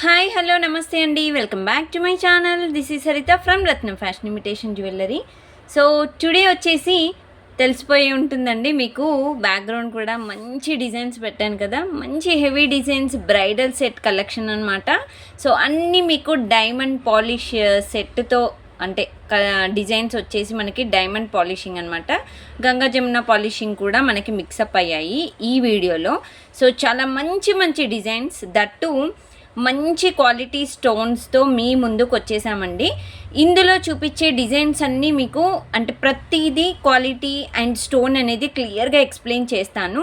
Hi hello నమస్తే అండి, welcome back to my channel. This is Saritha from Ratnam fashion imitation jewellery. So today వచ్చేసి తెలిసిపోయి ఉంటుందండి మీకు, background కూడా మంచి డిజైన్స్ పెట్టాను కదా, మంచి heavy designs bridal set collection అనమాట. సో అన్నీ మీకు డైమండ్ పాలిష్ సెట్తో అంటే డిజైన్స్ వచ్చేసి మనకి డైమండ్ పాలిషింగ్ అనమాట. గంగా జమున పాలిషింగ్ కూడా మనకి మిక్సప్ అయ్యాయి ఈ వీడియోలో. సో చాలా మంచి మంచి డిజైన్స్, దట్టు మంచి క్వాలిటీ స్టోన్స్తో మీ ముందుకు వచ్చేసామండి. ఇందులో చూపించే డిజైన్స్ అన్నీ మీకు అంటే ప్రతిదీ క్వాలిటీ అండ్ స్టోన్ అనేది క్లియర్గా ఎక్స్ప్లెయిన్ చేస్తాను.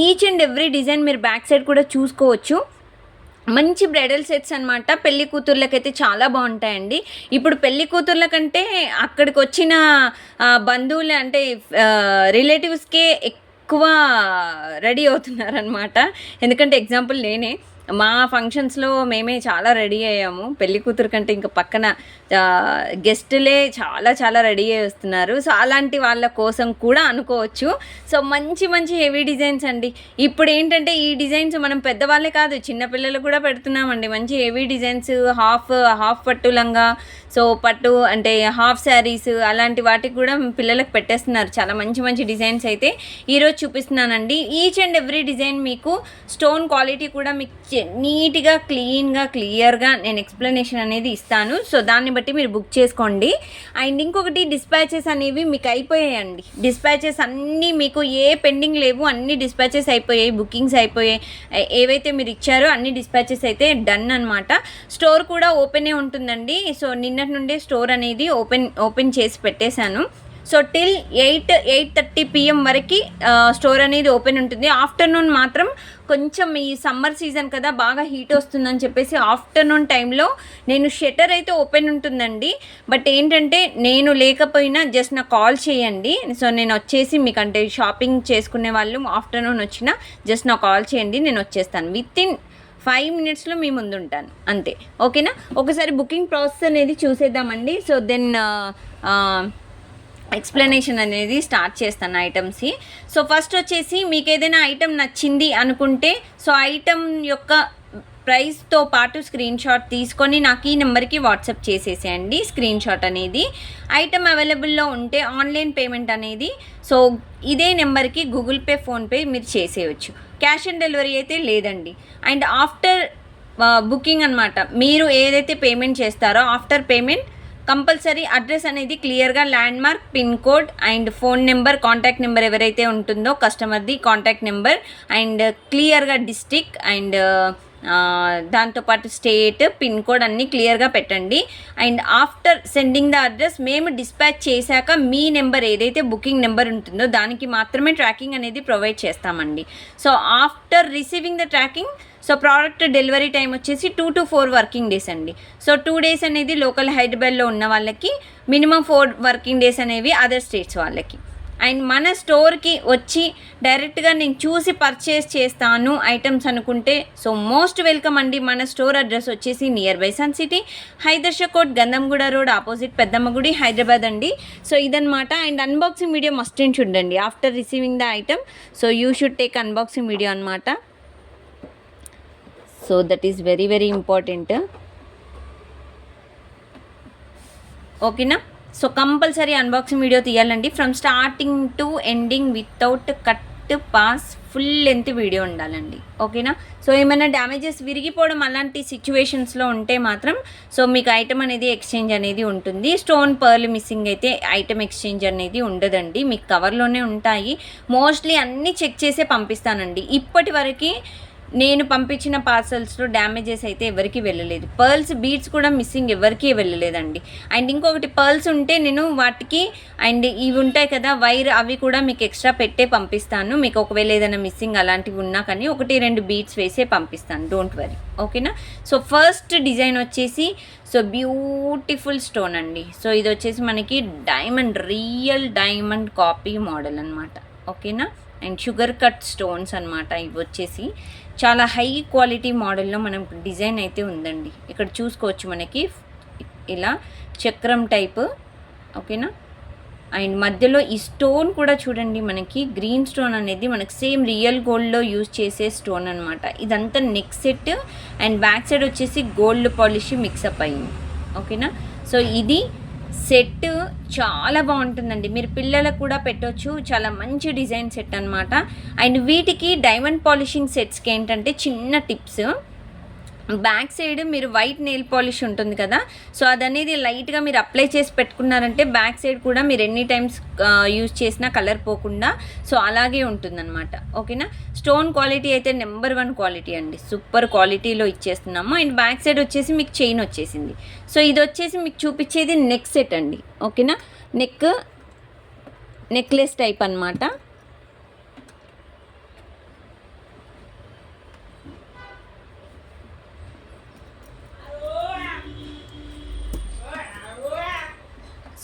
ఈచ్ అండ్ ఎవ్రీ డిజైన్ మీరు బ్యాక్ సైడ్ కూడా చూసుకోవచ్చు. మంచి బ్రైడల్ సెట్స్ అనమాట. పెళ్లి కూతుర్లకైతే చాలా బాగుంటాయండి. ఇప్పుడు పెళ్లి కూతుర్ల కంటే అక్కడికి వచ్చిన బంధువులు అంటే రిలేటివ్స్కే ఎక్కువ రెడీ అవుతున్నారనమాట. ఎందుకంటే ఎగ్జాంపుల్ నేనే, మా ఫంక్షన్స్లో మేమే చాలా రెడీ అయ్యాము. పెళ్లి కూతురు కంటే ఇంకా పక్కన గెస్టులే చాలా చాలా రెడీ అయ్యి వస్తున్నారు. సో అలాంటి వాళ్ళ కోసం కూడా అనుకోవచ్చు. సో మంచి మంచి హెవీ డిజైన్స్ అండి. ఇప్పుడు ఏంటంటే ఈ డిజైన్స్ మనం పెద్దవాళ్ళే కాదు, చిన్నపిల్లలు కూడా పెడుతున్నామండి. మంచి హెవీ డిజైన్స్, హాఫ్ పట్టు లంగా, సో పట్టు అంటే హాఫ్ శారీస్, అలాంటి వాటికి కూడా పిల్లలకు పెట్టేస్తున్నారు. చాలా మంచి మంచి డిజైన్స్ అయితే ఈరోజు చూపిస్తున్నానండి. ఈచ్ అండ్ ఎవ్రీ డిజైన్ మీకు స్టోన్ క్వాలిటీ కూడా మీకు నీట్గా క్లియర్గా నేను ఎక్స్ప్లెనేషన్ అనేది ఇస్తాను. సో దాన్ని బట్టి మీరు బుక్ చేసుకోండి. అండ్ ఇంకొకటి, డిస్పాచెస్ అనేవి మీకు అయిపోయాయండి. డిస్పాచెస్ అన్నీ మీకు ఏ పెండింగ్ లేవు, అన్ని డిస్పాచెస్ అయిపోయాయి, బుకింగ్స్ అయిపోయాయి. ఏవైతే మీరు ఇచ్చారో అన్ని డిస్పాచెస్ అయితే డన్ అనమాట. స్టోర్ కూడా ఓపెనే ఉంటుందండి. సో నిన్నటి నుండే స్టోర్ అనేది ఓపెన్ చేసి పెట్టేశాను. సో టిల్ 8:30 PM వరకు స్టోర్ అనేది ఓపెన్ ఉంటుంది. ఆఫ్టర్నూన్ మాత్రం కొంచెం ఈ సమ్మర్ సీజన్ కదా, బాగా హీట్ వస్తుందని చెప్పేసి ఆఫ్టర్నూన్ టైంలో నేను షట్టర్ అయితే ఓపెన్ ఉంటుందండి. బట్ ఏంటంటే నేను లేకపోయినా జస్ట్ నాకు కాల్ చేయండి. సో నేను వచ్చేసి మీకు అంటే షాపింగ్ చేసుకునే వాళ్ళు ఆఫ్టర్నూన్ వచ్చినా జస్ట్ నాకు కాల్ చేయండి, నేను వచ్చేస్తాను. వితిన్ 5 minutesలో మీ ముందు ఉంటాను, అంతే. ఓకేనా? ఒకసారి బుకింగ్ ప్రాసెస్ అనేది చూసేద్దామండి. సో దెన్ ఎక్స్ప్లెనేషన్ అనేది స్టార్ట్ చేస్తాను ఐటమ్స్కి. సో ఫస్ట్ వచ్చేసి మీకు ఏదైనా ఐటమ్ నచ్చింది అనుకుంటే, సో ఐటమ్ యొక్క ప్రైస్తో పాటు స్క్రీన్ షాట్ తీసుకొని నాకు ఈ నెంబర్కి వాట్సాప్ చేసేసేయండి. స్క్రీన్ షాట్ అనేది ఐటమ్ అవైలబుల్లో ఉంటే ఆన్లైన్ పేమెంట్ అనేది సో ఇదే నెంబర్కి గూగుల్ పే, ఫోన్పే మీరు చేసేయచ్చు. క్యాష్ ఆన్ డెలివరీ అయితే లేదండి. అండ్ ఆఫ్టర్ బుకింగ్ అనమాట, మీరు ఏదైతే పేమెంట్ చేస్తారో ఆఫ్టర్ పేమెంట్ కంపల్సరీ అడ్రస్ అనేది క్లియర్గా land mark, pin code and phone number, contact number ఎవరైతే ఉంటుందో కస్టమర్ది కాంటాక్ట్ నెంబర్ అండ్ క్లియర్గా డిస్ట్రిక్ట్ అండ్ దాంతోపాటు స్టేట్, పిన్ కోడ్ అన్నీ క్లియర్గా పెట్టండి. And after sending the address మేము డిస్పాచ్ చేశాక మీ నెంబర్ ఏదైతే బుకింగ్ నెంబర్ ఉంటుందో దానికి మాత్రమే ట్రాకింగ్ అనేది ప్రొవైడ్ చేస్తామండి. So after receiving the tracking so product delivery time వచ్చేసి 2 to 4 వర్కింగ్ డేస్ అండి. సో 2 days అనేది లోకల్ హైదరాబాద్లో ఉన్న వాళ్ళకి, మినిమం 4 వర్కింగ్ డేస్ అనేవి అదర్ స్టేట్స్ వాళ్ళకి. అండ్ మన స్టోర్కి వచ్చి డైరెక్ట్గా నేను చూసి పర్చేస్ చేస్తాను ఐటమ్స్ అనుకుంటే సో మోస్ట్ వెల్కమ్ అండి. మన స్టోర్ అడ్రస్ వచ్చేసి near by sun city, Hydershakote, Gandhamguda road opposite, Peddamma గుడి, హైదరాబాద్ అండి. సో ఇదనమాట. And unboxing video must and should అండి. After receiving the item so you should take unboxing video అనమాట. So that is very very important. ఓకేనా? So compulsory unboxing video తీయాలండి. From starting to ending without cut, pause, full length video ఉండాలండి. ఓకేనా? So ఏమైనా damages, విరిగిపోవడం అలాంటి సిచ్యువేషన్స్లో ఉంటే మాత్రం సో మీకు ఐటమ్ అనేది ఎక్స్చేంజ్ అనేది ఉంటుంది. స్టోన్ పర్ల్ మిస్సింగ్ అయితే ఐటమ్ ఎక్స్చేంజ్ అనేది ఉండదండి, మీకు కవర్లోనే ఉంటాయి. మోస్ట్లీ అన్నీ చెక్ చేసే పంపిస్తానండి. ఇప్పటి వరకు నేను పంపించిన పార్సల్స్లో డ్యామేజెస్ అయితే ఎవరికి వెళ్ళలేదు. పర్ల్స్, బీడ్స్ కూడా మిస్సింగ్ ఎవరికి వెళ్ళలేదండి. అండ్ ఇంకొకటి, పర్ల్స్ ఉంటే నేను వాటికి అండ్ ఇవి ఉంటాయి కదా వైర్, అవి కూడా మీకు ఎక్స్ట్రా పెట్టే పంపిస్తాను. మీకు ఒకవేళ ఏదైనా మిస్సింగ్ అలాంటివి ఉన్నా కానీ 1-2 బీడ్స్ వేసే పంపిస్తాను, డోంట్ వరీ. ఓకేనా? సో ఫస్ట్ డిజైన్ వచ్చేసి సో బ్యూటిఫుల్ స్టోన్ అండి. సో ఇది వచ్చేసి మనకి diamond, real diamond copy model అనమాట. ఓకేనా? అండ్ షుగర్ కట్ స్టోన్స్ అనమాట. ఇవి వచ్చేసి చాలా హై క్వాలిటీ మోడల్లో మనం డిజైన్ అయితే ఉందండి. ఇక్కడ చూసుకోవచ్చు మనకి ఇలా చక్రం టైపు. ఓకేనా? అండ్ మధ్యలో ఈ స్టోన్ కూడా చూడండి, మనకి గ్రీన్ స్టోన్ అనేది మనకి సేమ్ రియల్ గోల్డ్లో యూజ్ చేసే స్టోన్ అనమాట. ఇదంతా neck set and back side వచ్చేసి గోల్డ్ పాలిష్ మిక్సప్ అయింది. ఓకేనా. సో ఇది సెట్ చాలా బాగుంటుందండి, మీరు పిల్లలకు కూడా పెట్టవచ్చు. చాలా మంచి డిజైన్ సెట్ అనమాట. అండ్ వీటికి డైమండ్ పాలిషింగ్ సెట్స్కి ఏంటంటే చిన్న టిప్స్. బ్యాక్ సైడ్ మీరు వైట్ నెయిల్ పాలిష్ ఉంటుంది కదా, సో అదనేది లైట్గా మీరు అప్లై చేసి పెట్టుకున్నారంటే బ్యాక్ సైడ్ కూడా మీరు ఎన్ని టైమ్స్ యూజ్ చేసినా కలర్ పోకుండా సో అలాగే ఉంటుందన్నమాట. ఓకేనా. స్టోన్ క్వాలిటీ అయితే నెంబర్ 1 క్వాలిటీ అండి, సూపర్ క్వాలిటీలో ఇచ్చేస్తున్నాము. అండ్ బ్యాక్ సైడ్ వచ్చేసి మీకు చైన్ వచ్చేసింది. సో ఇది వచ్చేసి మీకు చూపించేది నెక్ సెట్ అండి. ఓకేనా. నెక్లెస్ టైప్ అనమాట.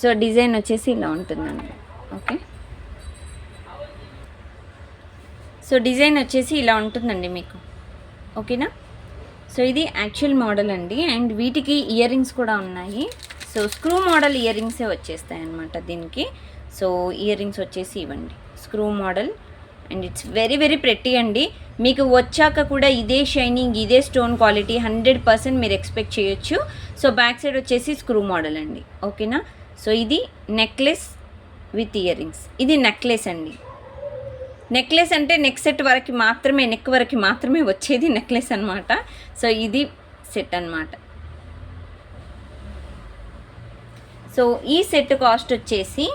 సో డిజైన్ వచ్చేసి ఇలా ఉంటుందండి. ఓకే. సో డిజైన్ వచ్చేసి ఇలా ఉంటుందండి మీకు. ఓకేనా. సో ఇది యాక్చువల్ మోడల్ అండి. అండ్ వీటికి ఇయర్ రింగ్స్ కూడా ఉన్నాయి. సో స్క్రూ మోడల్ ఇయర్ రింగ్సే వచ్చేస్తాయి అన్నమాట దీనికి. సో ఇయర్ రింగ్స్ వచ్చేసి ఇవ్వండి, screw model. And it's very very pretty అండి. మీకు వచ్చాక కూడా ఇదే షైనింగ్, ఇదే స్టోన్ క్వాలిటీ 100% మీరు ఎక్స్పెక్ట్ చేయొచ్చు. సో బ్యాక్ సైడ్ వచ్చేసి స్క్రూ మోడల్ అండి. ఓకేనా. సో ఇది నెక్లెస్ విత్ ఇయర్ రింగ్స్. ఇది నెక్లెస్ అండి. నెక్లెస్ అంటే నెక్ సెట్ వరకు మాత్రమే, నెక్ వరకు మాత్రమే వచ్చేది నెక్లెస్ అనమాట. సో ఇది సెట్ అనమాట. సో ఈ సెట్ కాస్ట్ వచ్చేసి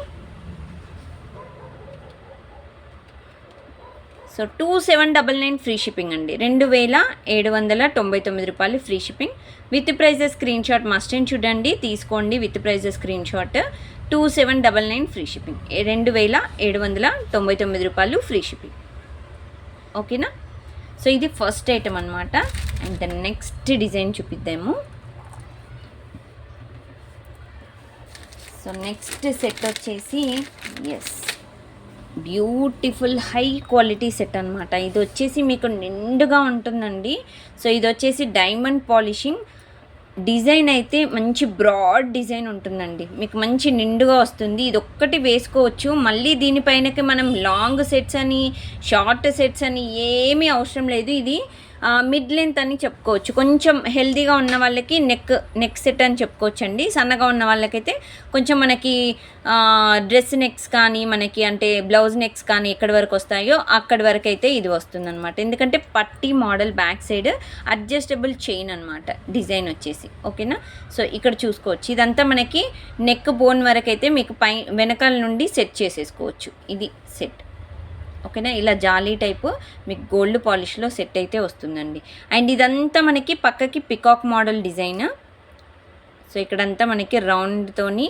సో 2799 ఫ్రీ షిప్పింగ్ అండి. 2799 రూపాయలు free shipping. With prices screen shot must and చూడండి, తీసుకోండి with prices screen shot. 2799 free shipping, 2799 రూపాయలు ఫ్రీ షిప్పింగ్. ఓకేనా. సో ఇది ఫస్ట్ ఐటమ్ అనమాట. అండ్ ద నెక్స్ట్ డిజైన్ చూపిద్దాము. సో నెక్స్ట్ సెట్ వచ్చేసి బ్యూటిఫుల్ హై క్వాలిటీ సెట్ అనమాట. ఇది వచ్చేసి మీకు నిండుగా ఉంటుందండి. సో ఇది వచ్చేసి డైమండ్ పాలిషింగ్ డిజైన్ అయితే మంచి బ్రాడ్ డిజైన్ ఉంటుందండి, మీకు మంచి నిండుగా వస్తుంది. ఇది ఒక్కటి వేసుకోవచ్చు. మళ్ళీ దీనిపైనకి మనం లాంగ్ సెట్స్ అని షార్ట్ సెట్స్ అని ఏమీ అవసరం లేదు. ఇది మిడ్ లెంత్ అని చెప్పుకోవచ్చు. కొంచెం హెల్దీగా ఉన్న వాళ్ళకి నెక్ సెట్ అని చెప్పుకోవచ్చు అండి. సన్నగా ఉన్న వాళ్ళకైతే కొంచెం మనకి డ్రెస్ నెక్స్ కానీ మనకి అంటే బ్లౌజ్ నెక్స్ కానీ ఎక్కడి వరకు వస్తాయో అక్కడి వరకు అయితే ఇది వస్తుందన్నమాట. ఎందుకంటే పట్టీ model back side adjustable chain అనమాట డిజైన్ వచ్చేసి. ఓకేనా. సో ఇక్కడ చూసుకోవచ్చు, ఇదంతా మనకి నెక్ బోన్ వరకు అయితే మీకు వెనకాల నుండి సెట్ చేసేసుకోవచ్చు. ఇది సెట్. ఓకేనా. ఇలా జాలీ టైపు మీకు గోల్డ్ పాలిష్లో సెట్ అయితే వస్తుందండి. అండ్ ఇదంతా మనకి పక్కకి పికాక్ మోడల్ డిజైన్. సో ఇక్కడంతా మనకి రౌండ్తోని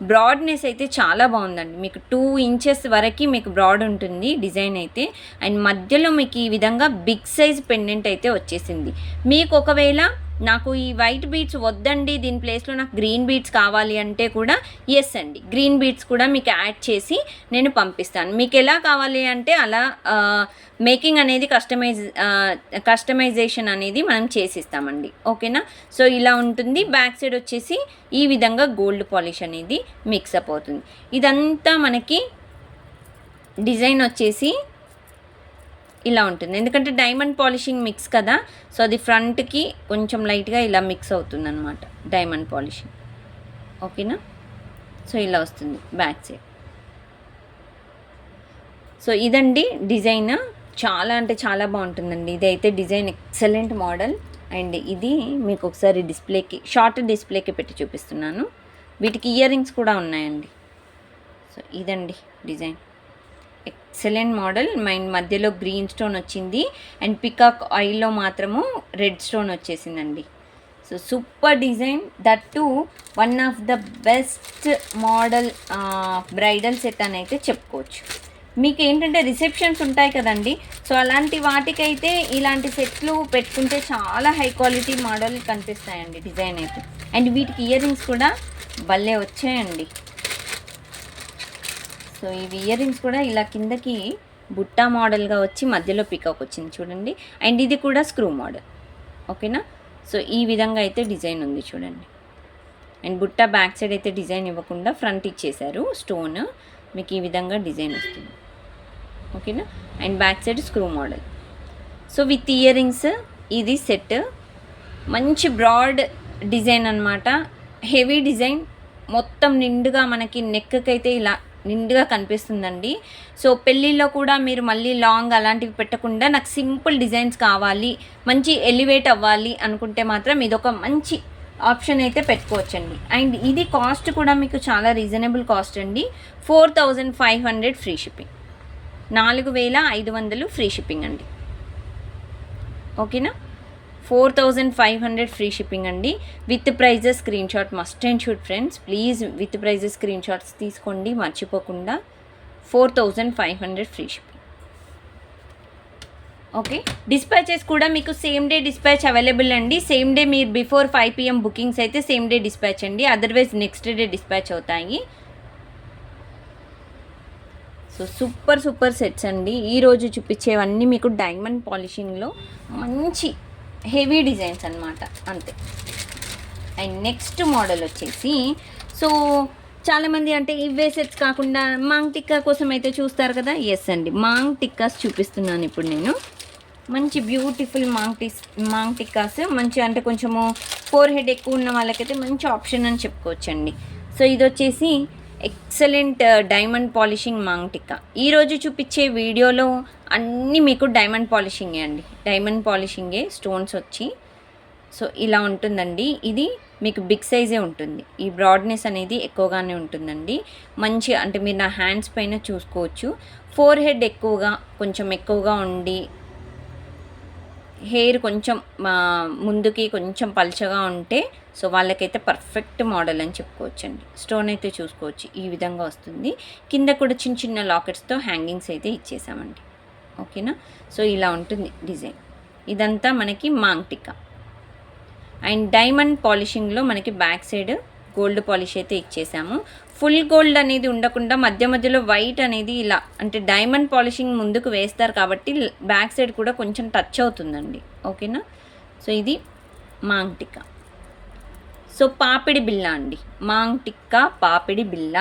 బ్రాడ్నెస్ అయితే చాలా బాగుందండి. మీకు 2 ఇంచెస్ వరకు మీకు బ్రాడ్ ఉంటుంది డిజైన్ అయితే. అండ్ మధ్యలో మీకు ఈ విధంగా బిగ్ సైజ్ పెండెంట్ అయితే వచ్చేసింది. మీకు ఒకవేళ నాకు ఈ వైట్ బీడ్స్ వద్దండి, దీని ప్లేస్లో నాకు గ్రీన్ బీడ్స్ కావాలి అంటే కూడా ఎస్ అండి, గ్రీన్ బీడ్స్ కూడా మీకు యాడ్ చేసి నేను పంపిస్తాను. మీకు ఎలా కావాలి అంటే అలా మేకింగ్ అనేది కస్టమైజేషన్ అనేది మనం చేసిస్తామండి. ఓకేనా. సో ఇలా ఉంటుంది. బ్యాక్ సైడ్ వచ్చేసి ఈ విధంగా గోల్డ్ పాలిష్ అనేది మిక్సప్ అవుతుంది. ఇదంతా మనకి డిజైన్ వచ్చేసి ఇలా ఉంటుంది, ఎందుకంటే డైమండ్ పాలిషింగ్ మిక్స్ కదా. సో అది ఫ్రంట్కి కొంచెం లైట్గా ఇలా మిక్స్ అవుతుంది అనమాట డైమండ్ పాలిషింగ్. ఓకేనా. సో ఇలా వస్తుంది బ్యాక్ సైడ్. సో ఇదండి డిజైన్, చాలా అంటే చాలా బాగుంటుందండి. ఇదైతే డిజైన్ ఎక్సలెంట్ మోడల్. అండ్ ఇది మీకు ఒకసారి షార్ట్ డిస్ప్లేకి పెట్టి చూపిస్తున్నాను. వీటికి ఇయర్ రింగ్స్ కూడా ఉన్నాయండి. సో ఇదండి డిజైన్, ఎక్సలెంట్ మోడల్. మధ్యలో గ్రీన్ స్టోన్ వచ్చింది అండ్ పికాక్ ఆయిల్లో మాత్రము రెడ్ స్టోన్ వచ్చేసిందండి. So super design, that to one of the best model bridal set అని అయితే చెప్పుకోవచ్చు. మీకు ఏంటంటే రిసెప్షన్స్ ఉంటాయి కదండి, సో అలాంటి వాటికైతే ఇలాంటి సెట్లు పెట్టుకుంటే చాలా హై క్వాలిటీ మోడల్ కనిపిస్తాయండి డిజైన్ అయితే. అండ్ వీటికి ఇయర్ రింగ్స్ కూడా భలే వచ్చాయండి. సో ఇవి ఇయర్ రింగ్స్ కూడా ఇలా కిందకి బుట్టా మోడల్గా వచ్చి మధ్యలో పికాక్ వచ్చింది చూడండి. అండ్ ఇది కూడా స్క్రూ మోడల్. ఓకేనా. సో ఈ విధంగా అయితే డిజైన్ ఉంది చూడండి. అండ్ బుట్టా బ్యాక్ సైడ్ అయితే డిజైన్ ఇవ్వకుండా ఫ్రంట్ ఇచ్చేశారు స్టోన్. మీకు ఈ విధంగా డిజైన్ వస్తుంది. ఓకేనా. And back side screw model. So with ear rings ఇది సెట్. మంచి బ్రాడ్ డిజైన్ అనమాట, హెవీ డిజైన్, మొత్తం నిండుగా మనకి నెక్కి అయితే ఇలా నిండుగా కనిపిస్తుందండి. సో పెళ్ళిళ్ళలో కూడా మీరు మళ్ళీ లాంగ్ అలాంటివి పెట్టకుండా నాకు సింపుల్ డిజైన్స్ కావాలి, మంచి ఎలివేట్ అవ్వాలి అనుకుంటే మాత్రం ఇదొక మంచి ఆప్షన్ అయితే పెట్టుకోవచ్చండి. అండ్ ఇది కాస్ట్ కూడా మీకు చాలా రీజనబుల్ కాస్ట్ అండి. 4500 ఫ్రీ షిప్పింగ్, 4500 ఫ్రీ షిప్పింగ్ అండి. ఓకేనా. 4500 ఫ్రీ షిప్పింగ్ అండి. With prices screen shot must and shoot friends, please with prices screen shots తీసుకోండి మర్చిపోకుండా. 4500 ఫ్రీ షిప్పింగ్. ఓకే. డిస్పాచెస్ కూడా మీకు సేమ్ డే డిస్పాచ్ అవైలబుల్ అండి. సేమ్ డే మీరు బిఫోర్ 5 PM బుకింగ్స్ అయితే సేమ్ డే డిస్పాచ్ అండి, otherwise next day dispatch అవుతాయి. So super sets అండి. ఈరోజు చూపించేవన్నీ మీకు డైమండ్ పాలిషింగ్లో మంచి హెవీ డిజైన్స్ అనమాట, అంతే. అండ్ నెక్స్ట్ మోడల్ వచ్చేసి, సో చాలామంది అంటే ఇవే సెట్స్ కాకుండా మాంగ్ టిక్కా కోసం అయితే చూస్తారు కదా. ఎస్ అండి, మాంగ్ టిక్కాస్ చూపిస్తున్నాను ఇప్పుడు నేను. మంచి బ్యూటిఫుల్ మాంగ్ టిక్కాస్, మంచి అంటే కొంచెము ఫోర్ హెడ్ ఎక్కువ ఉన్న వాళ్ళకైతే మంచి ఆప్షన్ అని చెప్పుకోవచ్చండి. సో ఇది వచ్చేసి excellent diamond polishing maang tikka. ఈరోజు చూపించే వీడియోలో అన్నీ మీకు డైమండ్ పాలిషింగే అండి, డైమండ్ పాలిషింగే స్టోన్స్ వచ్చి. సో ఇలా ఉంటుందండి. ఇది మీకు బిగ్ సైజే ఉంటుంది, ఈ బ్రాడ్నెస్ అనేది ఎక్కువగానే ఉంటుందండి. మంచి అంటే మీరు నా హ్యాండ్స్ పైన చూసుకోవచ్చు. ఫోర్ హెడ్ కొంచెం ఎక్కువగా ఉండి, హెయిర్ కొంచెం ముందుకి కొంచెం పల్చగా ఉంటే సో వాళ్ళకైతే పర్ఫెక్ట్ మోడల్ అని చెప్పుకోవచ్చండి. స్టోన్ అయితే చూసుకోవచ్చు, ఈ విధంగా వస్తుంది. కింద కూడా చిన్న చిన్న లాకెట్స్తో హ్యాంగింగ్స్ అయితే ఇచ్చేసామండి. ఓకేనా. సో ఇలా ఉంటుంది డిజైన్. ఇదంతా మనకి మాంగ్ టిక్కా. అండ్ డైమండ్ పాలిషింగ్లో మనకి బ్యాక్ సైడ్ గోల్డ్ పాలిష్ అయితే ఇచ్చేసాము. ఫుల్ గోల్డ్ అనేది ఉండకుండా మధ్యలో వైట్ అనేది ఇలా అంటే డైమండ్ పాలిషింగ్ ముందుకు వేస్తారు కాబట్టి బ్యాక్ సైడ్ కూడా కొంచెం టచ్ అవుతుందండి. ఓకేనా. సో ఇది మాంగ్ టిక్కా. సో పాపిడి బిళ్ళ అండి, మాంగ్ టిక్కా పాపిడి బిళ్ళ.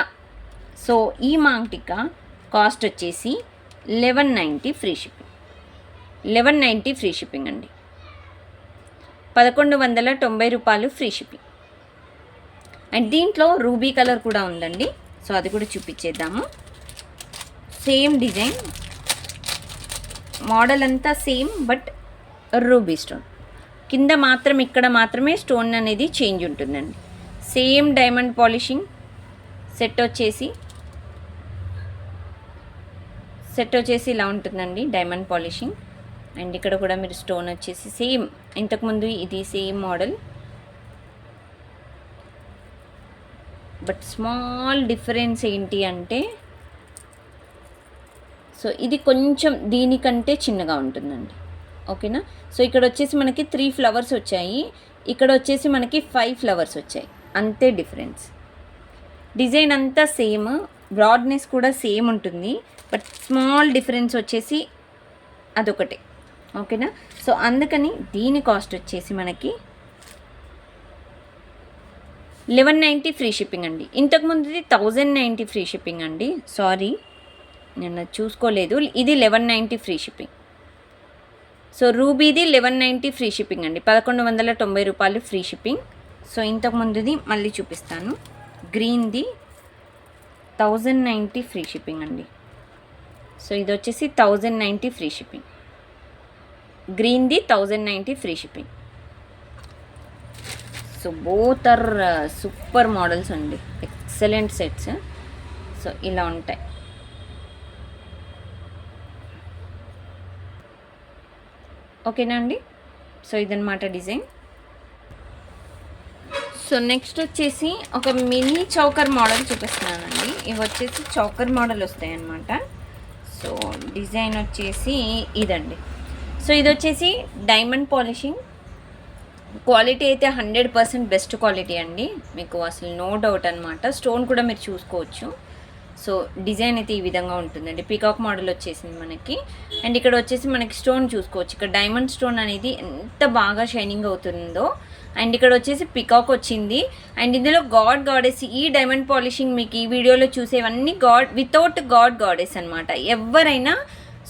సో ఈ మాంగ్ టిక్కా కాస్ట్ వచ్చేసి 1190 ఫ్రీ షిప్పింగ్. 1190 ఫ్రీ షిప్పింగ్ అండి. 1190 రూపాయలు ఫ్రీ షిప్పింగ్. అండ్ దీంట్లో రూబీ కలర్ కూడా ఉందండి, సో అది కూడా చూపించేద్దాము. సేమ్ డిజైన్, మోడల్ అంతా సేమ్, బట్ రూబీ స్టోన్ కింద మాత్రం ఇక్కడ మాత్రమే స్టోన్ అనేది చేంజ్ ఉంటుందండి. సేమ్ డైమండ్ పాలిషింగ్ సెట్ వచ్చేసి ఇలా ఉంటుందండి, డైమండ్ పాలిషింగ్. అండ్ ఇక్కడ కూడా మీరు స్టోన్ వచ్చేసి సేమ్, ఇంతకుముందు ఇది same model, but small difference ఏంటి అంటే సో ఇది కొంచెం దీనికంటే చిన్నగా ఉంటుందండి. ఓకేనా. సో ఇక్కడ వచ్చేసి మనకి 3 ఫ్లవర్స్ వచ్చాయి, ఇక్కడ వచ్చేసి మనకి 5 ఫ్లవర్స్ వచ్చాయి, అంతే డిఫరెన్స్. డిజైన్ అంతా సేమ్, బ్రాడ్నెస్ కూడా సేమ్ ఉంటుంది, బట్ స్మాల్ డిఫరెన్స్ వచ్చేసి అదొకటే. ఓకేనా. సో అందుకని దీని కాస్ట్ వచ్చేసి మనకి 1190 ఫ్రీ షిప్పింగ్ అండి. ఇంతకుముందుది 1090 ఫ్రీ షిప్పింగ్ అండి, సారీ నేను చూసుకోలేదు. ఇది 1190 ఫ్రీ షిప్పింగ్. సో రూబీది 1190 ఫ్రీ షిప్పింగ్ అండి, 1190 రూపాయలు ఫ్రీ షిప్పింగ్. సో ఇంతకుముందుది మళ్ళీ చూపిస్తాను, గ్రీన్ది 1090 ఫ్రీ షిప్పింగ్ అండి. సో ఇది వచ్చేసి 1090 ఫ్రీ షిప్పింగ్, గ్రీన్ది 1090 free shipping. So both are super models అండి, ఎక్సలెంట్ సెట్స్. సో ఇలా ఉంటాయి. ఓకేనా అండి. సో ఇదన్నమాట డిజైన్. సో నెక్స్ట్ వచ్చేసి ఒక మినీ చౌకర్ మోడల్ చూపిస్తున్నానండి. ఇవి వచ్చేసి చౌకర్ మోడల్ వస్తాయి అన్నమాట. సో డిజైన్ వచ్చేసి ఇదండి. సో ఇది వచ్చేసి డైమండ్ పాలిషింగ్, క్వాలిటీ అయితే 100% బెస్ట్ క్వాలిటీ అండి, మీకు అసలు నో డౌట్ అనమాట. స్టోన్ కూడా మీరు చూసుకోవచ్చు. సో డిజైన్ అయితే ఈ విధంగా ఉంటుందండి, పీకాక్ మోడల్ వచ్చేసింది మనకి. అండ్ ఇక్కడ వచ్చేసి మనకి స్టోన్ చూసుకోవచ్చు, ఇక్కడ డైమండ్ స్టోన్ అనేది ఎంత బాగా షైనింగ్ అవుతుందో అండ్ ఇక్కడ వచ్చేసి పికాక్ వచ్చింది. అండ్ ఇందులో గాడెస్ ఈ డైమండ్ పాలిషింగ్ మీకు ఈ వీడియోలో చూసేవన్నీ వితౌట్ గాడెస్ అనమాట. ఎవరైనా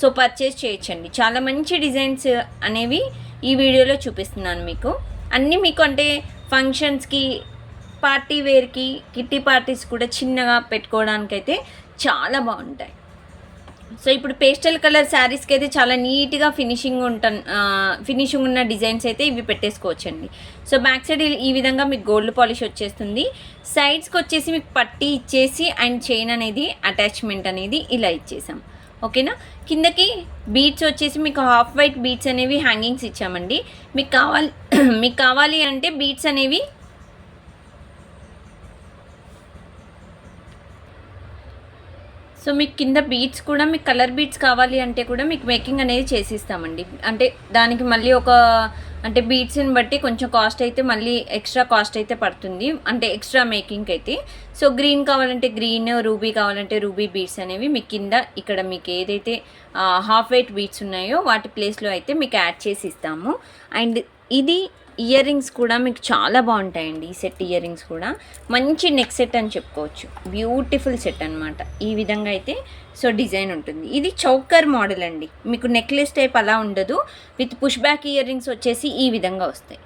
సో పర్చేస్ చేయొచ్చండి. చాలా మంచి డిజైన్స్ అనేవి ఈ వీడియోలో చూపిస్తున్నాను మీకు. అన్నీ మీకు అంటే ఫంక్షన్స్కి, పార్టీ వేర్కి, కిట్టి పార్టీస్ కూడా చిన్నగా పెట్టుకోవడానికైతే చాలా బాగుంటాయి. సో ఇప్పుడు పేస్టల్ కలర్ శారీస్కి అయితే చాలా నీట్గా ఫినిషింగ్ ఉన్న డిజైన్స్ అయితే ఇవి పెట్టేసుకోవచ్చండి. సో బ్యాక్ సైడ్ ఈ విధంగా మీకు గోల్డ్ పాలిష్ వచ్చేస్తుంది. సైడ్స్కి వచ్చేసి మీకు పట్టీ ఇచ్చేసి అండ్ చైన్ అనేది అటాచ్మెంట్ అనేది ఇలా ఇచ్చేసాం. ఓకేనా. కిందకి బీడ్స్ వచ్చేసి మీకు హాఫ్ వైట్ బీడ్స్ అనేవి హ్యాంగింగ్స్ ఇచ్చామండి. మీకు కావాలి అంటే బీడ్స్ అనేవి సో మీకు కింద బీడ్స్ కూడా మీకు కలర్ బీడ్స్ కావాలి అంటే కూడా మీకు మేకింగ్ అనేది చేసిస్తామండి. అంటే దానికి మళ్ళీ అంటే బీడ్స్ని బట్టి కొంచెం కాస్ట్ అయితే మళ్ళీ ఎక్స్ట్రా కాస్ట్ అయితే పడుతుంది, అంటే ఎక్స్ట్రా మేకింగ్కి అయితే. సో గ్రీన్ కావాలంటే గ్రీన్, రూబీ కావాలంటే రూబీ బీడ్స్ అనేవి మీకు కింద ఇక్కడ మీకు ఏదైతే హాఫ్ వైట్ బీడ్స్ ఉన్నాయో వాటి ప్లేస్లో అయితే మీకు యాడ్ చేసి ఇస్తాము. అండ్ ఇది ఇయర్ రింగ్స్ కూడా మీకు చాలా బాగుంటాయండి. ఈ సెట్ ఇయర్ రింగ్స్ కూడా మంచి నెక్ సెట్ అని చెప్పుకోవచ్చు. బ్యూటిఫుల్ సెట్ అనమాట. ఈ విధంగా అయితే సో డిజైన్ ఉంటుంది. ఇది చౌకర్ మోడల్ అండి. మీకు నెక్లెస్ టైప్ అలా ఉండదు. With push back earrings వచ్చేసి ఈ విధంగా వస్తాయి.